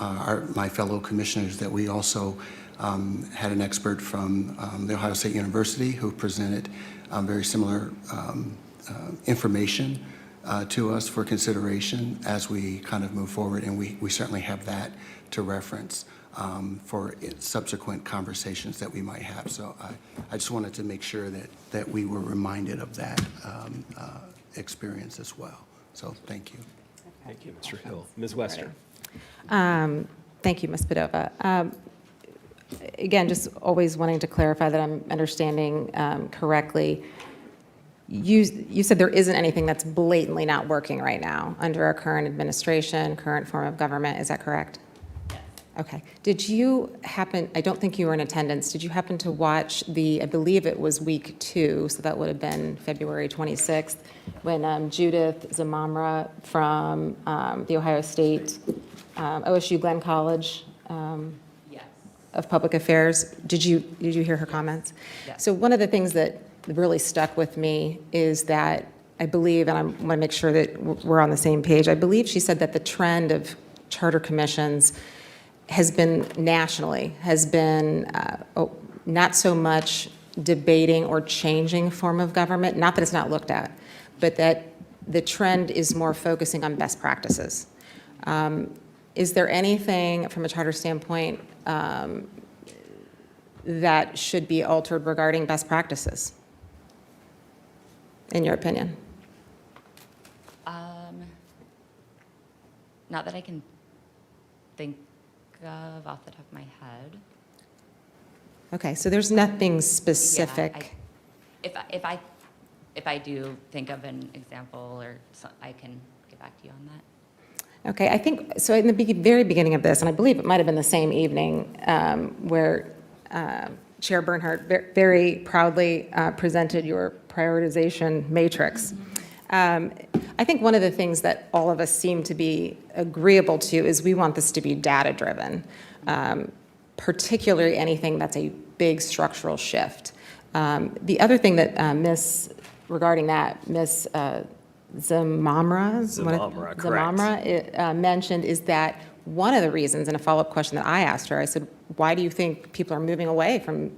my fellow commissioners that we also had an expert from the Ohio State University who presented very similar information to us for consideration as we kind of move forward, and we certainly have that to reference. for subsequent conversations that we might have. So I just wanted to make sure that we were reminded of that experience as well. So thank you. Thank you, Mr. Hill. Ms. Wester. Thank you, Ms. Padova. Again, just always wanting to clarify that I'm understanding correctly. You said there isn't anything that's blatantly not working right now under our current administration, current form of government. Is that correct? Yes. Okay. Did you happen, I don't think you were in attendance, did you happen to watch I believe it was week 2, so that would have been February 26th, when Judith Zamamra from the Ohio State, OSU Glenn College Yes. of Public Affairs, did you hear her comments? Yes. So one of the things that really stuck with me is that I believe, and I want to make sure that we're on the same page, I believe she said that the trend of charter commissions has been nationally, has been not so much debating or changing form of government, not that it's not looked at, but that the trend is more focusing on best practices. Is there anything from a charter standpoint that should be altered regarding best practices, in your opinion? Not that I can think of off the top of my head. Okay, so there's nothing specific. Yeah, if I do think of an example or I can get back to you on that. Okay, I think, so in the very beginning of this, and I believe it might have been the same evening, where Chair Bernhardt very proudly presented your prioritization matrix. I think one of the things that all of us seem to be agreeable to is we want this to be data-driven, particularly anything that's a big structural shift. The other thing that regarding that, Ms. Zamamra, correct. Mentioned is that one of the reasons, and a follow-up question that I asked her, I said, why do you think people are moving away from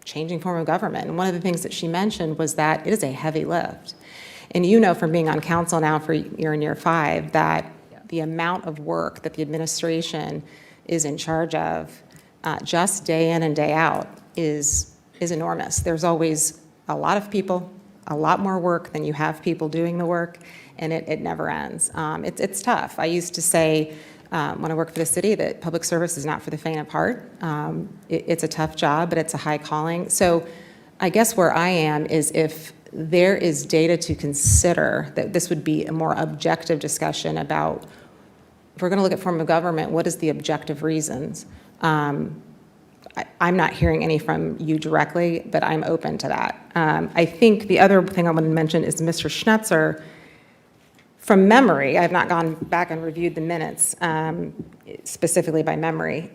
changing form of government? And one of the things that she mentioned was that it is a heavy lift. And you know from being on council now for year in year 5 that the amount of work that the administration is in charge of just day in and day out is enormous. There's always a lot of people, a lot more work than you have people doing the work, and it never ends. It's tough. I used to say when I worked for the city that public service is not for the faint of heart. It's a tough job, but it's a high calling. So I guess where I am is if there is data to consider, that this would be a more objective discussion about, if we're going to look at form of government, what is the objective reasons? I'm not hearing any from you directly, but I'm open to that. I think the other thing I want to mention is Mr. Schnetzer, from memory, I've not gone back and reviewed the minutes specifically by memory,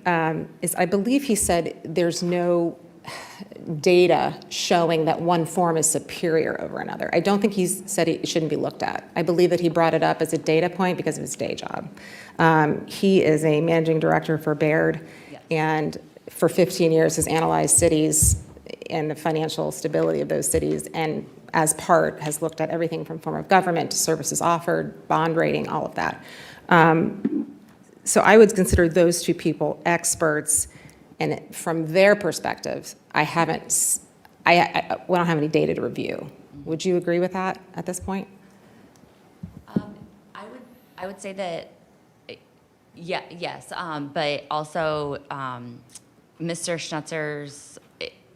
is I believe he said there's no data showing that one form is superior over another. I don't think he's said it shouldn't be looked at. I believe that he brought it up as a data point because of his day job. He is a managing director for Baird, and for 15 years has analyzed cities and the financial stability of those cities, and as part has looked at everything from form of government to services offered, bond rating, all of that. So I would consider those two people experts, and from their perspective, we don't have any data to review. Would you agree with that at this point? I would say that, yes, but also Mr. Schnetzer's,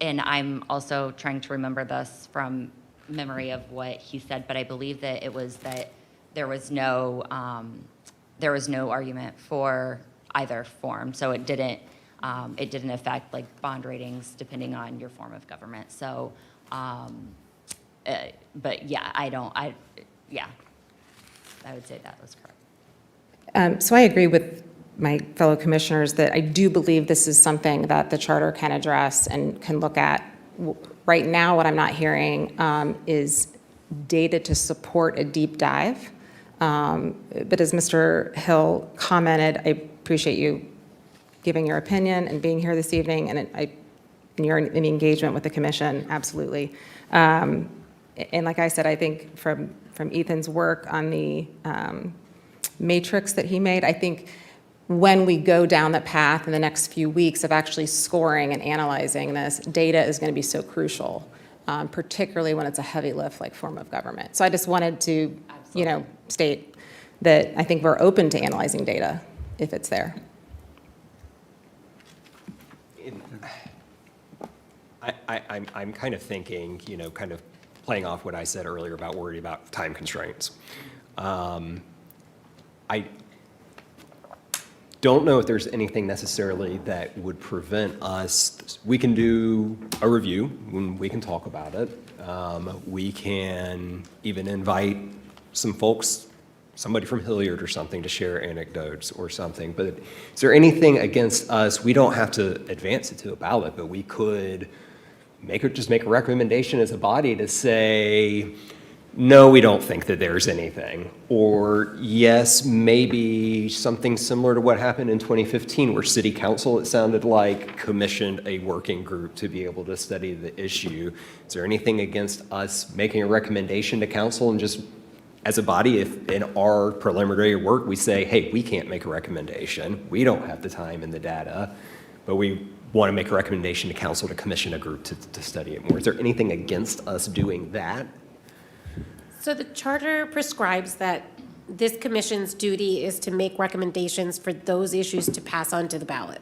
and I'm also trying to remember this from memory of what he said, but I believe that it was that there was no argument for either form, so it didn't affect like bond ratings depending on your form of government. So, but yeah, I would say that was correct. So I agree with my fellow commissioners that I do believe this is something that the charter can address and can look at. Right now, what I'm not hearing is data to support a deep dive. But as Mr. Hill commented, I appreciate you giving your opinion and being here this evening, and your engagement with the commission, absolutely. And like I said, I think from Ethan's work on the matrix that he made, I think when we go down that path in the next few weeks of actually scoring and analyzing this, data is going to be so crucial, particularly when it's a heavy lift like form of government. So I just wanted to, state that I think we're open to analyzing data if it's there. I'm kind of thinking, kind of playing off what I said earlier about worried about time constraints. I don't know if there's anything necessarily that would prevent us. We can do a review, when we can talk about it. We can even invite some folks, somebody from Hilliard or something, to share anecdotes or something. But is there anything against us? We don't have to advance it to a ballot, but we could just make a recommendation as a body to say, no, we don't think that there's anything. Or yes, maybe something similar to what happened in 2015, where City Council, it sounded like, commissioned a working group to be able to study the issue. Is there anything against us making a recommendation to council and just, as a body, if in our preliminary work we say, hey, we can't make a recommendation, we don't have the time and the data, but we want to make a recommendation to council to commission a group to study it more? Is there anything against us doing that? So the charter prescribes that this commission's duty is to make recommendations for those issues to pass on to the ballot.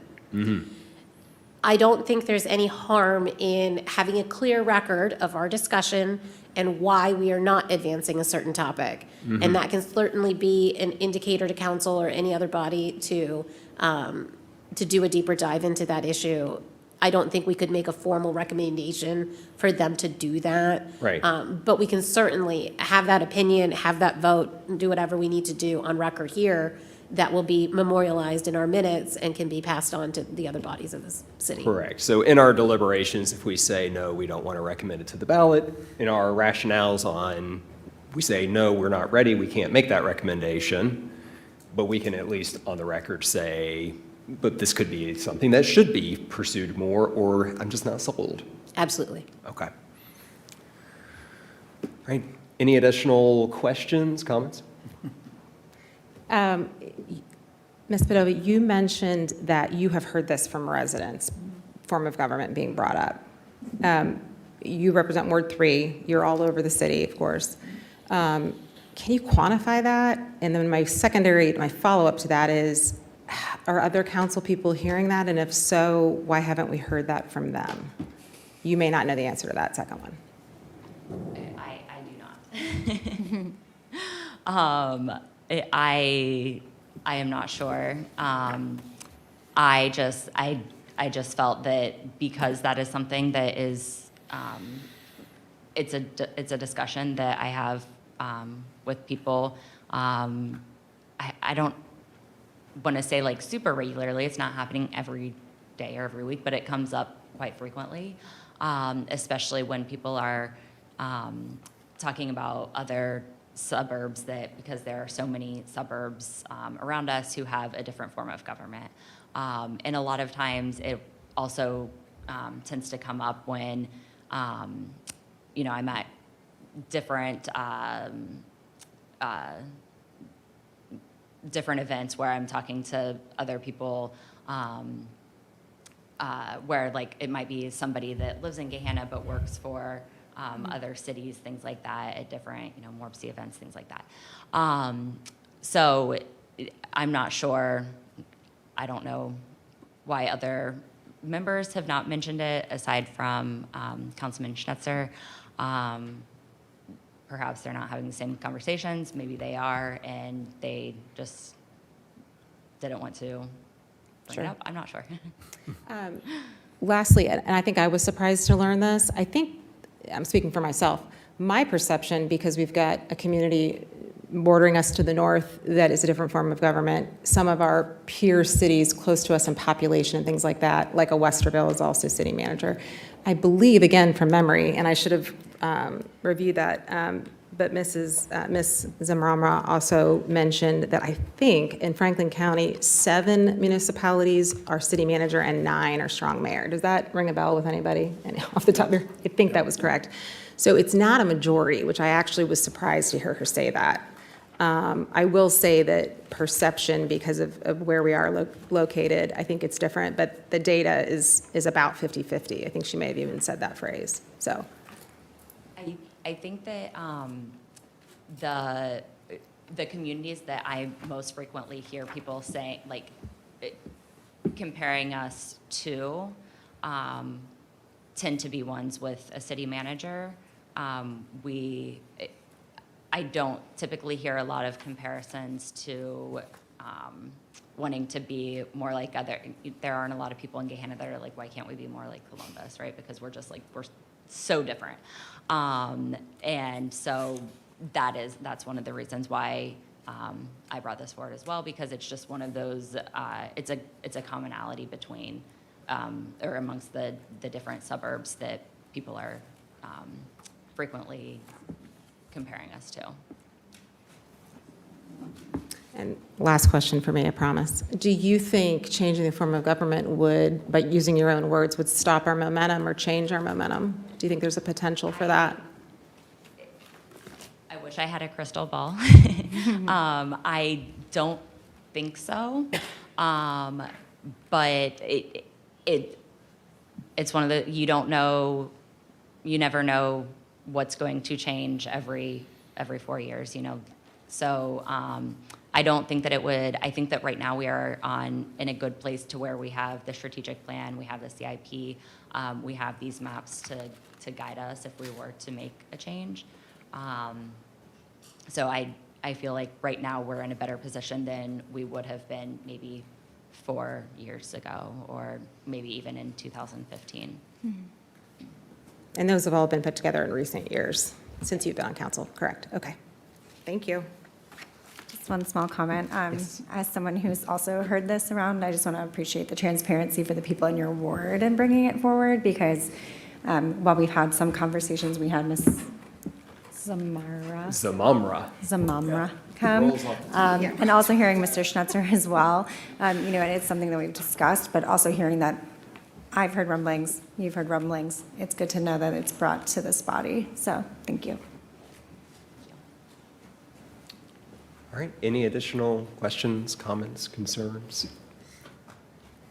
I don't think there's any harm in having a clear record of our discussion and why we are not advancing a certain topic. And that can certainly be an indicator to council or any other body to do a deeper dive into that issue. I don't think we could make a formal recommendation for them to do that. Right. But we can certainly have that opinion, have that vote, and do whatever we need to do on record here that will be memorialized in our minutes and can be passed on to the other bodies of this city. Correct. So in our deliberations, if we say, no, we don't want to recommend it to the ballot, in our rationales we say, no, we're not ready, we can't make that recommendation, but we can at least on the record say, but this could be something that should be pursued more, or I'm just not sold. Absolutely. Okay. All right. Any additional questions, comments? Ms. Padova, you mentioned that you have heard this from residents, form of government being brought up. You represent Ward 3. You're all over the city, of course. Can you quantify that? And then my follow-up to that is, are other council people hearing that? And if so, why haven't we heard that from them? You may not know the answer to that second one. I do not. I am not sure. I just felt that because that is something that is, it's a discussion that I have with people. I don't want to say like super regularly. It's not happening every day or every week, but it comes up quite frequently, especially when people are talking about other suburbs, that because there are so many suburbs around us who have a different form of government. And a lot of times it also tends to come up when, I'm at different different events where I'm talking to other people, where like it might be somebody that lives in Gahanna but works for other cities, things like that, at different, Morpsey events, things like that. So I'm not sure. I don't know why other members have not mentioned it aside from Councilman Schnetzer. Perhaps they're not having the same conversations. Maybe they are, and they just didn't want to bring it up. I'm not sure. Lastly, and I think I was surprised to learn this, I think, I'm speaking for myself, my perception, because we've got a community bordering us to the north that is a different form of government, some of our peer cities close to us in population and things like that, like a Westerville is also city manager. I believe, again, from memory, and I should have reviewed that, but Ms. Zamramra also mentioned that I think in Franklin County, 7 municipalities are city manager and 9 are strong mayor. Does that ring a bell with anybody? And off the top of your, I think that was correct. So it's not a majority, which I actually was surprised to hear her say that. I will say that perception, because of where we are located, I think it's different, but the data is about 50-50. I think she may have even said that phrase, so. I think that the communities that I most frequently hear people say, like, comparing us to, tend to be ones with a city manager. I don't typically hear a lot of comparisons to wanting to be more like other. There aren't a lot of people in Gahanna that are like, why can't we be more like Columbus, right? Because we're just like, we're so different. And so that's one of the reasons why I brought this forward as well, because it's just one of those, it's a commonality between, or amongst the different suburbs that people are frequently comparing us to. And last question for me, I promise. Do you think changing the form of government would, by using your own words, would stop our momentum or change our momentum? Do you think there's a potential for that? I wish I had a crystal ball. I don't think so. But it's one of the, you don't know, you never know what's going to change every 4 years, you know. So I don't think that it would. I think that right now we are in a good place to where we have the strategic plan, we have the CIP, we have these maps to guide us if we were to make a change. So I feel like right now we're in a better position than we would have been maybe 4 years ago, or maybe even in 2015. Mm-hmm. And those have all been put together in recent years, since you've been on council, correct? Okay. Thank you. Just one small comment. Yes. As someone who's also heard this around, I just want to appreciate the transparency for the people in your ward and bringing it forward, because while we've had some conversations, we had Ms. Zamamra come, and also hearing Mr. Schnetzer as well. You know, and it's something that we've discussed, but also hearing that I've heard rumblings, you've heard rumblings. It's good to know that it's brought to this body. So thank you. All right, any additional questions, comments, concerns?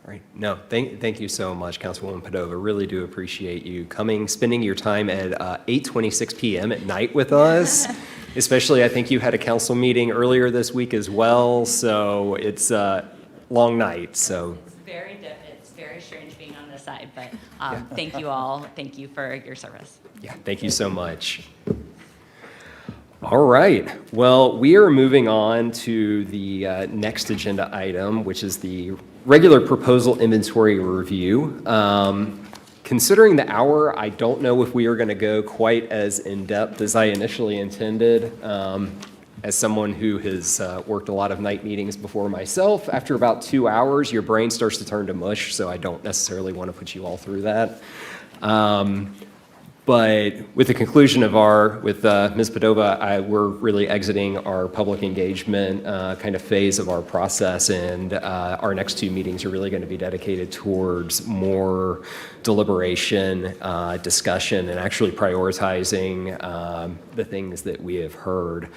All right, no, thank you so much, Councilwoman Padova. Really do appreciate you coming, spending your time at 8:26 p.m. at night with us. Especially, I think you had a council meeting earlier this week as well, so it's a long night, so. It's very strange being on this side, but thank you all. Thank you for your service. Yeah, thank you so much. All right, well, we are moving on to the next agenda item, which is the regular proposal inventory review. Considering the hour, I don't know if we are going to go quite as in-depth as I initially intended. As someone who has worked a lot of night meetings before myself, after about 2 hours, your brain starts to turn to mush, so I don't necessarily want to put you all through that. But with the conclusion of with Ms. Padova, we're really exiting our public engagement kind of phase of our process, and our next 2 meetings are really going to be dedicated towards more deliberation, discussion, and actually prioritizing the things that we have heard.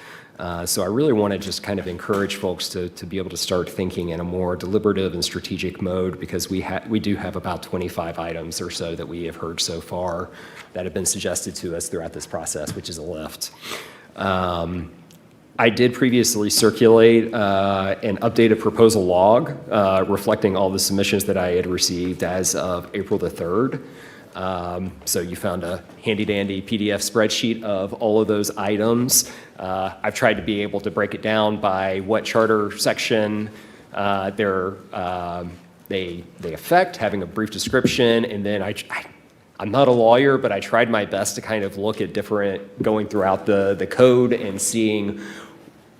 So I really want to just kind of encourage folks to be able to start thinking in a more deliberative and strategic mode, because we do have about 25 items or so that we have heard so far that have been suggested to us throughout this process, which is a lift. I did previously circulate an updated proposal log reflecting all the submissions that I had received as of April the 3rd. So you found a handy-dandy PDF spreadsheet of all of those items. I've tried to be able to break it down by what charter section they affect, having a brief description, and then I'm not a lawyer, but I tried my best to kind of look at going throughout the code and seeing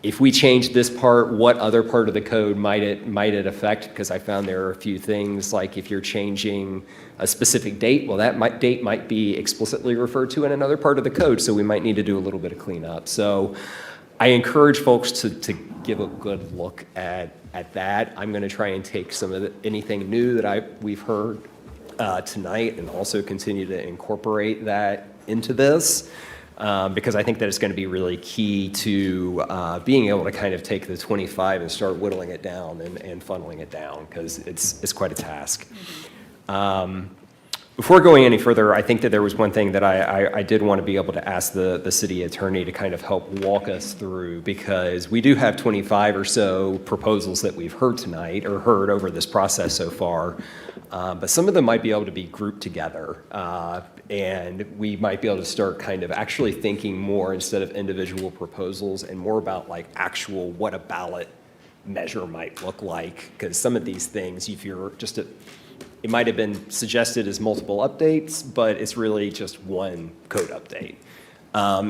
if we change this part, what other part of the code might it affect? Because I found there are a few things, like if you're changing a specific date, well, that date might be explicitly referred to in another part of the code, so we might need to do a little bit of cleanup. So I encourage folks to give a good look at that. I'm going to try and take some of anything new that we've heard tonight, and also continue to incorporate that into this. because I think that it's going to be really key to being able to kind of take the 25 and start whittling it down and funneling it down, because it's quite a task. Before going any further, I think that there was one thing that I did want to be able to ask the city attorney to kind of help walk us through, because we do have 25 or so proposals that we've heard tonight, or heard over this process so far, but some of them might be able to be grouped together, and we might be able to start kind of actually thinking more, instead of individual proposals, and more about like actual what a ballot measure might look like, because some of these things, if you're just it might have been suggested as multiple updates, but it's really just one code update.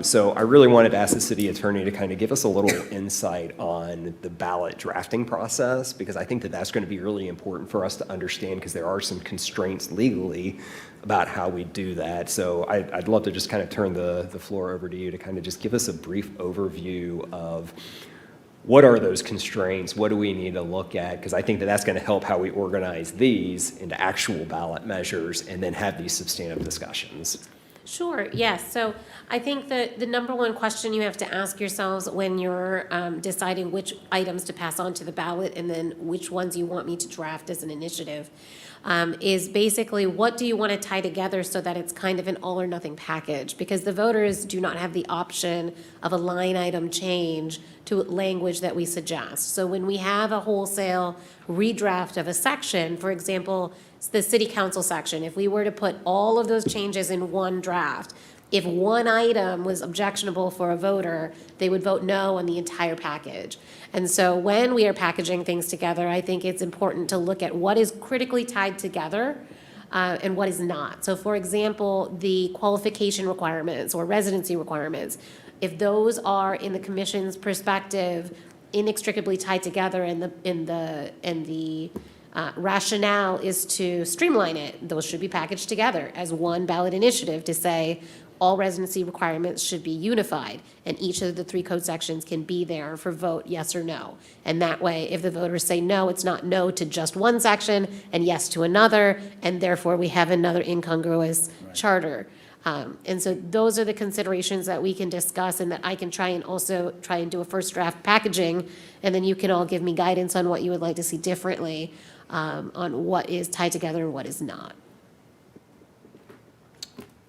So I really wanted to ask the city attorney to kind of give us a little insight on the ballot drafting process, because I think that that's going to be really important for us to understand, because there are some constraints legally about how we do that. So I'd love to just kind of turn the floor over to you to kind of just give us a brief overview of what are those constraints? What do we need to look at? Because I think that that's going to help how we organize these into actual ballot measures and then have these substantive discussions. Sure, yes. So I think that the number one question you have to ask yourselves when you're deciding which items to pass on to the ballot and then which ones you want me to draft as an initiative is basically, what do you want to tie together so that it's kind of an all or nothing package? Because the voters do not have the option of a line item change to language that we suggest. So when we have a wholesale redraft of a section, for example, the city council section, if we were to put all of those changes in one draft, if one item was objectionable for a voter, they would vote no on the entire package. And so when we are packaging things together, I think it's important to look at what is critically tied together and what is not. So for example, the qualification requirements or residency requirements, if those are in the commission's perspective inextricably tied together and the rationale is to streamline it, those should be packaged together as one ballot initiative to say all residency requirements should be unified, and each of the three code sections can be there for vote yes or no. And that way, if the voters say no, it's not no to just one section and yes to another, and therefore we have another incongruous charter. And so those are the considerations that we can discuss and that I can try and do a first draft packaging, and then you can all give me guidance on what you would like to see differently on what is tied together and what is not.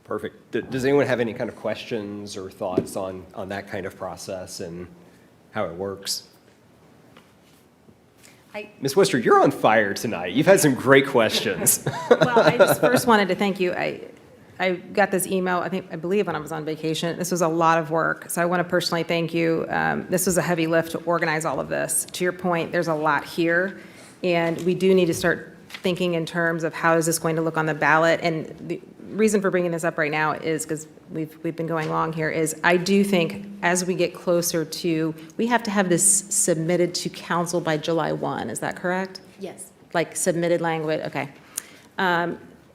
Perfect. Does anyone have any kind of questions or thoughts on that kind of process and how it works? Ms. Worcester, you're on fire tonight. You've had some great questions. Well, I just first wanted to thank you. I got this email, I believe when I was on vacation. This was a lot of work, so I want to personally thank you. This was a heavy lift to organize all of this. To your point, there's a lot here, and we do need to start thinking in terms of how is this going to look on the ballot. And the reason for bringing this up right now is because we've been going long here, is I do think as we get closer to, we have to have this submitted to council by July 1, is that correct? Yes. Like submitted language, okay.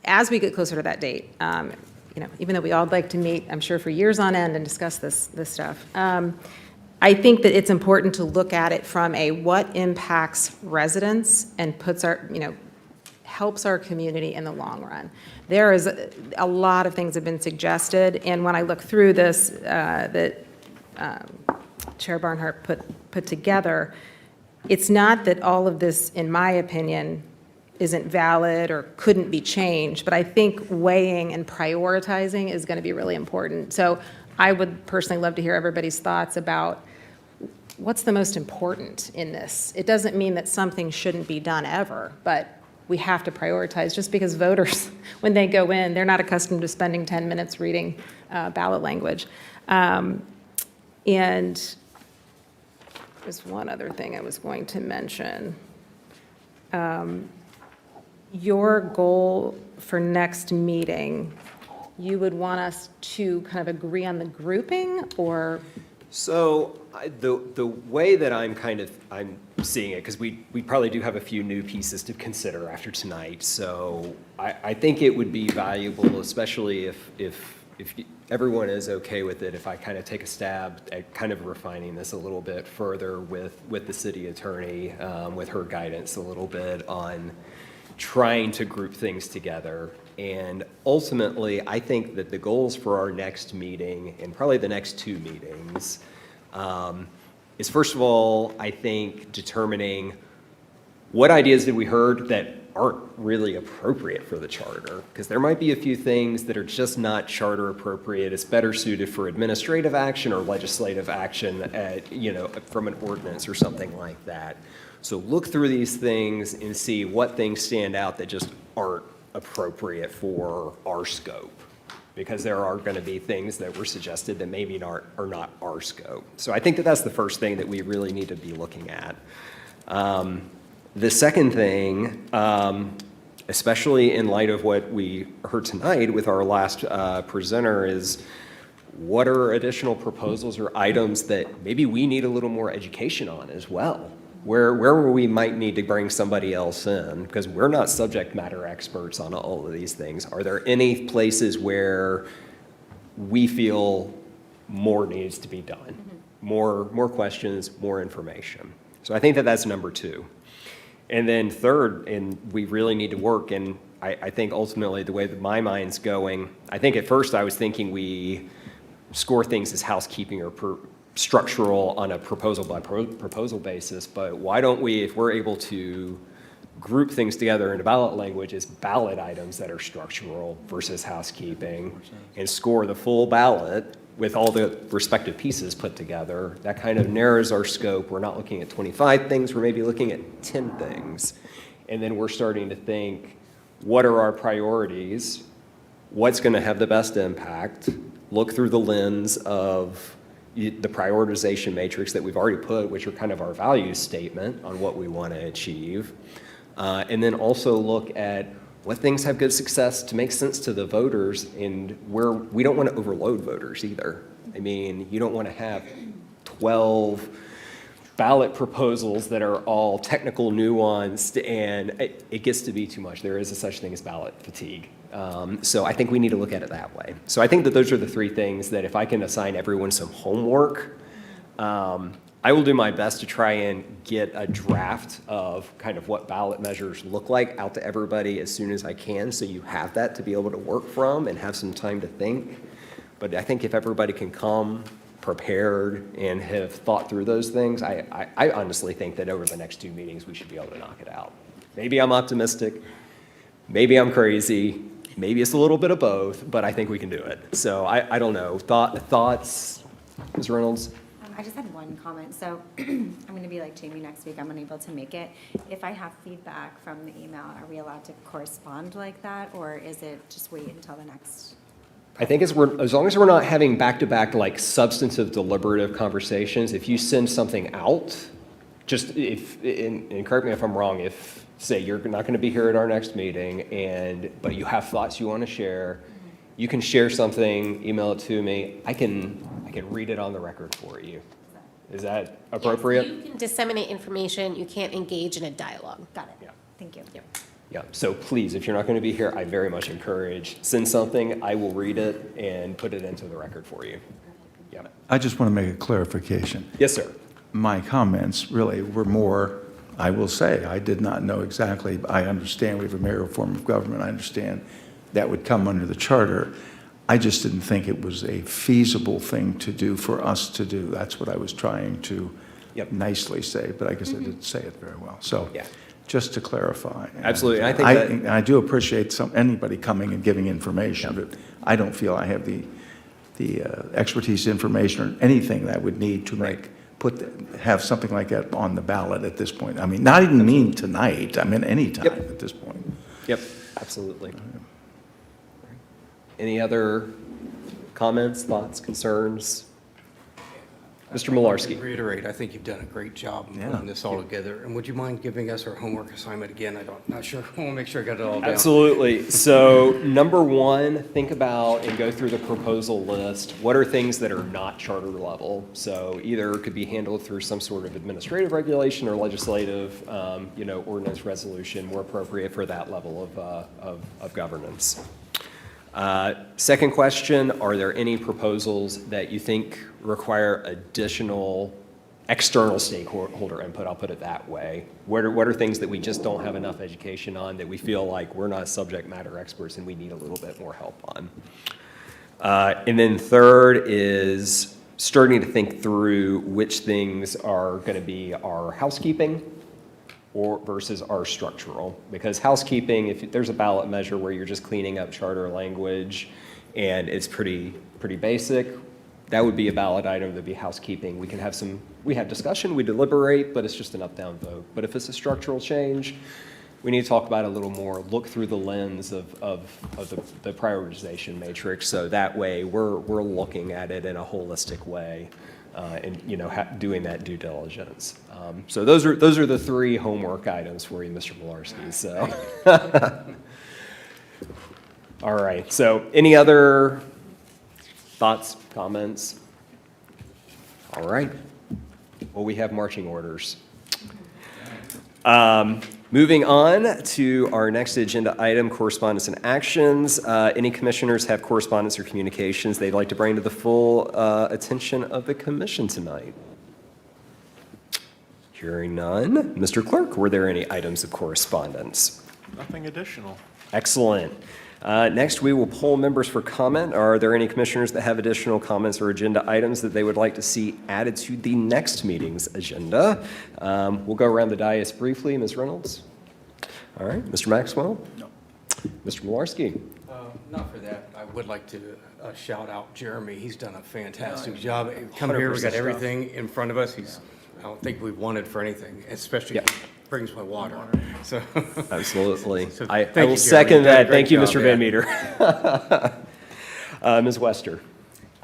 As we get closer to that date, even though we all like to meet, I'm sure for years on end and discuss this stuff, I think that it's important to look at it from a what impacts residents and puts our, helps our community in the long run. There is a lot of things have been suggested, and when I look through this that Chair Barnhart put together, it's not that all of this, in my opinion, isn't valid or couldn't be changed, but I think weighing and prioritizing is going to be really important. So I would personally love to hear everybody's thoughts about what's the most important in this. It doesn't mean that something shouldn't be done ever, but we have to prioritize, just because voters, when they go in, they're not accustomed to spending 10 minutes reading ballot language. And there's one other thing I was going to mention. Your goal for next meeting, you would want us to kind of agree on the grouping, or? So the way that I'm seeing it, because we probably do have a few new pieces to consider after tonight. So I think it would be valuable, especially if everyone is okay with it, if I kind of take a stab at kind of refining this a little bit further with the city attorney, with her guidance a little bit on trying to group things together. And ultimately, I think that the goals for our next meeting, and probably the next two meetings, is first of all, I think determining what ideas did we heard that aren't really appropriate for the charter? Because there might be a few things that are just not charter appropriate. It's better suited for administrative action or legislative action from an ordinance or something like that. So look through these things and see what things stand out that just aren't appropriate for our scope. Because there are going to be things that were suggested that maybe are not our scope. So I think that that's the first thing that we really need to be looking at. The second thing, especially in light of what we heard tonight with our last presenter, is what are additional proposals or items that maybe we need a little more education on as well? Where we might need to bring somebody else in, because we're not subject matter experts on all of these things. Are there any places where we feel more needs to be done? More questions, more information. So I think that that's number two. And then third, and we really need to work, and I think ultimately the way that my mind's going, I think at first I was thinking we score things as housekeeping or structural on a proposal by proposal basis, but why don't we, if we're able to group things together into ballot language as ballot items that are structural versus housekeeping, and score the full ballot with all the respective pieces put together, that kind of narrows our scope. We're not looking at 25 things, we're maybe looking at 10 things. And then we're starting to think, what are our priorities? What's going to have the best impact? Look through the lens of the prioritization matrix that we've already put, which are kind of our value statement on what we want to achieve. And then also look at what things have good success to make sense to the voters, and where we don't want to overload voters either. I mean, you don't want to have 12 ballot proposals that are all technical, nuanced, and it gets to be too much. There is a such thing as ballot fatigue. So I think we need to look at it that way. So I think that those are the three things that if I can assign everyone some homework, I will do my best to try and get a draft of kind of what ballot measures look like out to everybody as soon as I can, so you have that to be able to work from and have some time to think. But I think if everybody can come prepared and have thought through those things, I honestly think that over the next two meetings, we should be able to knock it out. Maybe I'm optimistic, maybe I'm crazy, maybe it's a little bit of both, but I think we can do it. So I don't know. Thoughts, Ms. Reynolds? I just had one comment. So I'm going to be like Jamie next week. I'm unable to make it. If I have feedback from the email, are we allowed to correspond like that, or is it just wait until the next? I think as long as we're not having back-to-back like substantive deliberative conversations, if you send something out, just and correct me if I'm wrong, if say you're not going to be here at our next meeting, but you have thoughts you want to share, you can share something, email it to me. I can read it on the record for you. Is that appropriate? Yes, you can disseminate information, you can't engage in a dialogue. Got it. Yeah. Thank you. Yeah, so please, if you're not going to be here, I very much encourage, send something, I will read it and put it into the record for you. Yeah. I just want to make a clarification. Yes, sir. My comments really were more, I will say, I did not know exactly. I understand we have a mayoral form of government. I understand that would come under the charter. I just didn't think it was a feasible thing to do for us to do. That's what I was trying to nicely say, but I guess I didn't say it very well. So just to clarify. Absolutely. And I think I do appreciate anybody coming and giving information, but I don't feel I have the expertise, information, or anything that I would need to have something like that on the ballot at this point. I mean, not even mean tonight. I mean, any time at this point. Yep, absolutely. Any other comments, thoughts, concerns? Mr. Malarski. Reiterate, I think you've done a great job in putting this all together. And would you mind giving us our homework assignment again? Not sure. I want to make sure I got it all down. Absolutely. So number one, think about and go through the proposal list. What are things that are not charter level? So either could be handled through some sort of administrative regulation or legislative, ordinance resolution, more appropriate for that level of governance. Second question, are there any proposals that you think require additional external stakeholder input, I'll put it that way. What are things that we just don't have enough education on, that we feel like we're not subject matter experts and we need a little bit more help on? And then third is starting to think through which things are going to be our housekeeping or versus our structural. Because housekeeping, if there's a ballot measure where you're just cleaning up charter language and it's pretty basic, that would be a ballot item, that'd be housekeeping. We have discussion, we deliberate, but it's just an up-down vote. But if it's a structural change, we need to talk about it a little more, look through the lens of the prioritization matrix, so that way we're looking at it in a holistic way, and doing that due diligence. So those are the three homework items for you, Mr. Malarski. So, all right. So any other thoughts, comments? All right. Well, we have marching orders. Moving on to our next agenda item, correspondence and actions. Any commissioners have correspondence or communications they'd like to bring to the full attention of the commission tonight? Hearing none. Mr. Clerk, were there any items of correspondence? Nothing additional. Excellent. Next, we will poll members for comment. Are there any commissioners that have additional comments or agenda items that they would like to see added to the next meeting's agenda? We'll go around the dais briefly. Ms. Reynolds? All right. Mr. Maxwell? No. Mr. Malarski? Not for that. I would like to shout out Jeremy. He's done a fantastic job. Come here, we got 100% everything in front of us. I don't think we've wanted for anything, especially brings my water. So Absolutely. So I thank you, will Jeremy. second You've done a that. great Thank you, job, Mr. Van Meter. Ms. Wester?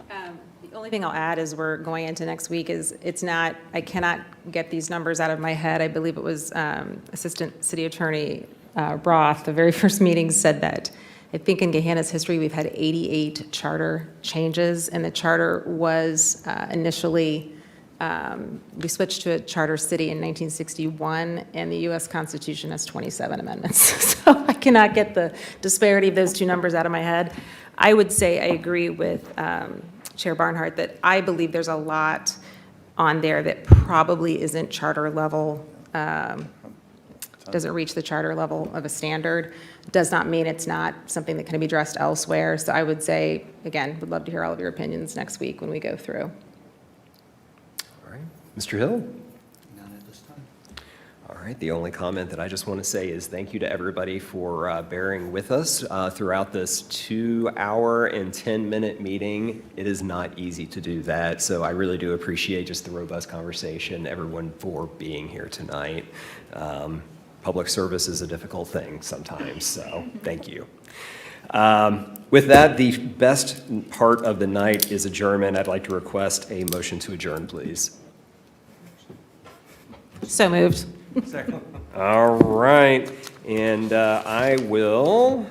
The only thing I'll add is we're going into next week is I cannot get these numbers out of my head. I believe it was Assistant City Attorney Roth, the very first meeting, said that I think in Gahanna's history, we've had 88 charter changes, and the charter was initially, we switched to a charter city in 1961, and the U.S. Constitution has 27 amendments. So I cannot get the disparity of those two numbers out of my head. I would say I agree with Chair Barnhart that I believe there's a lot on there that probably isn't charter level, doesn't reach the charter level of a standard. Does not mean it's not something that can be addressed elsewhere. So I would say, again, would love to hear all of your opinions next week when we go through. All right. Mr. Hill? None at this time. All right. The only comment that I just want to say is thank you to everybody for bearing with us throughout this 2-hour and 10-minute meeting. It is not easy to do that. So I really do appreciate just the robust conversation, everyone for being here tonight. Public service is a difficult thing sometimes, so thank you. With that, the best part of the night is adjournment. I'd like to request a motion to adjourn, please. So moved. All right, and I will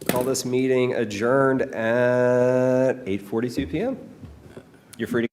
call this meeting adjourned at 8:42 p.m. You're free to